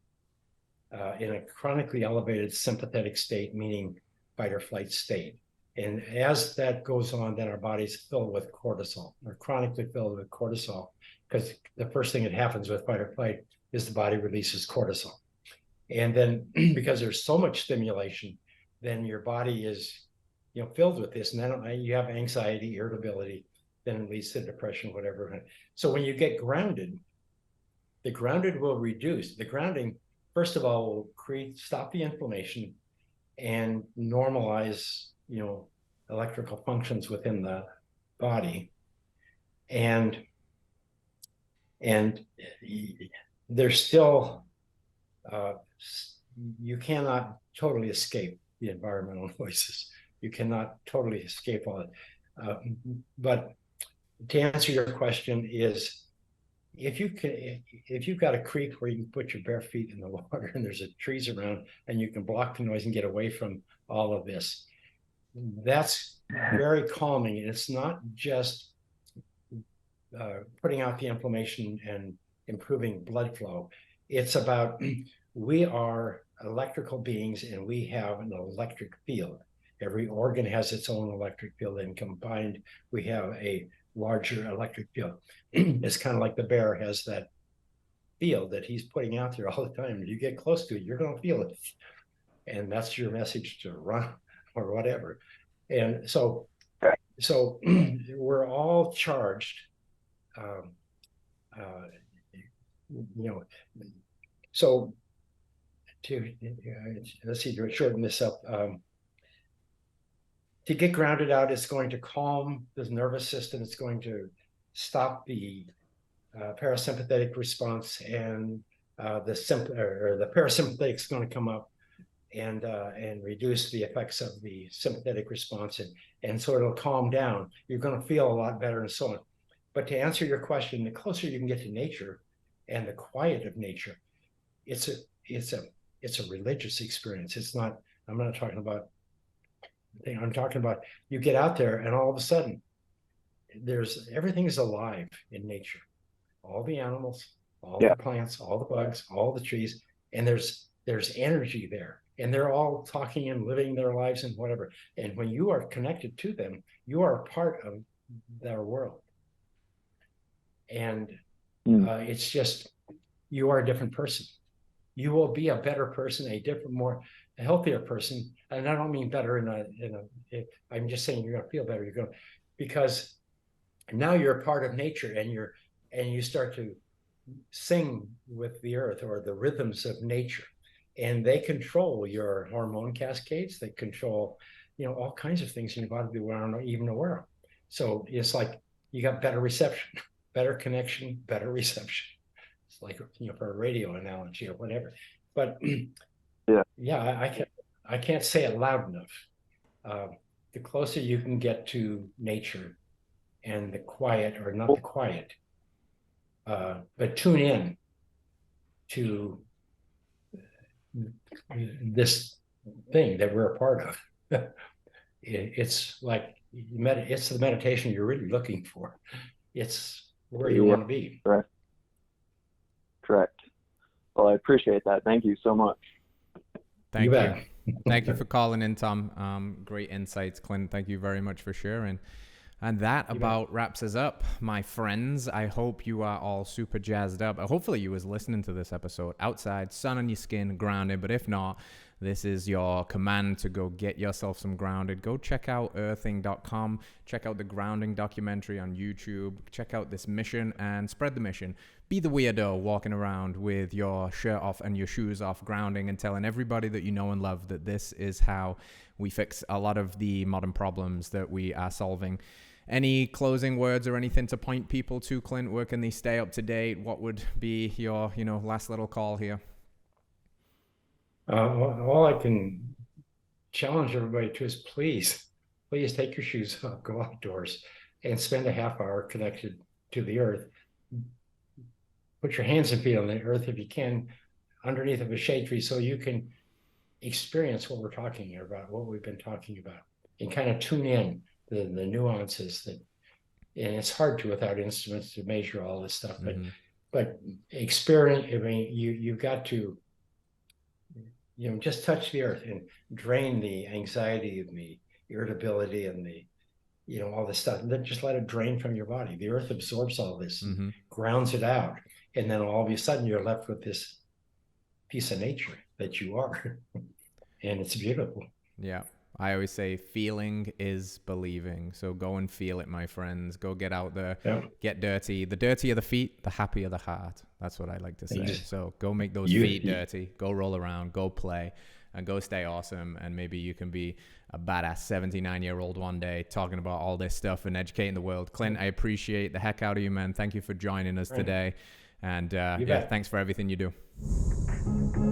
in a chronically elevated sympathetic state, meaning fight or flight state. And as that goes on, then our body's filled with cortisol. We're chronically filled with cortisol because the first thing that happens with fight or flight is the body releases cortisol. And then because there's so much stimulation, then your body is, you know, filled with this. And then you have anxiety, irritability, then it leads to depression, whatever. So when you get grounded, the grounded will reduce. The grounding, first of all, will stop the inflammation and normalize, you know, electrical functions within the body. and there's still you cannot totally escape the environmental noises. You cannot totally escape all it. But to answer your question is, if you've got a creek where you can put your bare feet in the water and there's trees around and you can block the noise and get away from all of this, that's very calming. And it's not just putting out the inflammation and improving blood flow. It's about, we are electrical beings and we have an electric field. Every organ has its own electric field, and combined, we have a larger electric field. It's kind of like the bear has that field that he's putting out there all the time. If you get close to it, you're going to feel it. And that's your message to run or whatever. And so we're all charged. So let's see, to shorten this up, to get grounded out, it's going to calm the nervous system. It's going to stop the parasympathetic response, and the parasympathetic is going to come up and reduce the effects of the sympathetic response, and so it'll calm down. You're going to feel a lot better and so on. But to answer your question, the closer you can get to nature and the quiet of nature, it's a religious experience. It's not. I'm not talking about. I'm talking about you get out there and all of a sudden, everything is alive in nature. All the animals, all the plants, all the bugs, all the trees, and there's energy there, and they're all talking and living their lives and whatever. And when you are connected to them, you are a part of their world. And it's just, you are a different person. You will be a better person, a healthier person. And I don't mean better I'm just saying you're going to feel better. Because now you're a part of nature, and you start to sing with the earth, or the rhythms of nature, and they control your hormone cascades. They control, all kinds of things in your body that we're not even aware of. So it's like you got better reception, better connection, better reception. It's like, for a radio analogy or whatever. But I can't say it loud enough. The closer you can get to nature and the quiet, or not the quiet, but tune in to this thing that we're a part of. It's like, it's the meditation you're really looking for. It's where you want to be. Correct. Well, I appreciate that. Thank you so much. Thank you. Thank you for calling in, Tom. Great insights, Clint. Thank you very much for sharing. And that about wraps us up, my friends. I hope you are all super jazzed up. Hopefully you was listening to this episode outside, sun on your skin, grounded. But if not, this is your command to go get yourself some grounded. Go check out earthing.com. Check out the grounding documentary on YouTube. Check out this mission and spread the mission. Be the weirdo walking around with your shirt off and your shoes off, grounding and telling everybody that you know and love that this is how we fix a lot of the modern problems that we are solving. Any closing words or anything to point people to, Clint? Where can they stay up to date? What would be your, last little call here? All I can challenge everybody to is please take your shoes off, go outdoors, and spend a half hour connected to the earth. Put your hands and feet on the earth if you can, underneath of a shade tree, so you can experience what we're talking about, what we've been talking about, and kind of tune in the nuances and it's hard to without instruments to measure all this stuff, but experience. I mean, you've got to, just touch the earth and drain the anxiety and the irritability and the, all this stuff, and then just let it drain from your body. The earth absorbs all this, grounds it out, and then all of a sudden you're left with this piece of nature that you are, and it's beautiful. Yeah. I always say feeling is believing. So go and feel it, my friends. Go get out there, get dirty. The dirtier the feet, the happier the heart. That's what I like to say. So go make those feet dirty. Go roll around. Go play. and go stay awesome. And maybe you can be a badass 79-year-old one day talking about all this stuff and educating the world. Clint, I appreciate the heck out of you, man. Thank you for joining us today. And thanks for everything you do.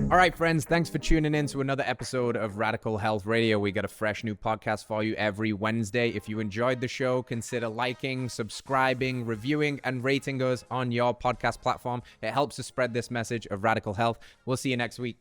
All right, friends, thanks for tuning in to another episode of Radical Health Radio. We got a fresh new podcast for you every Wednesday. If you enjoyed the show, consider liking, subscribing, reviewing, and rating us on your podcast platform. It helps to spread this message of radical health. We'll see you next week.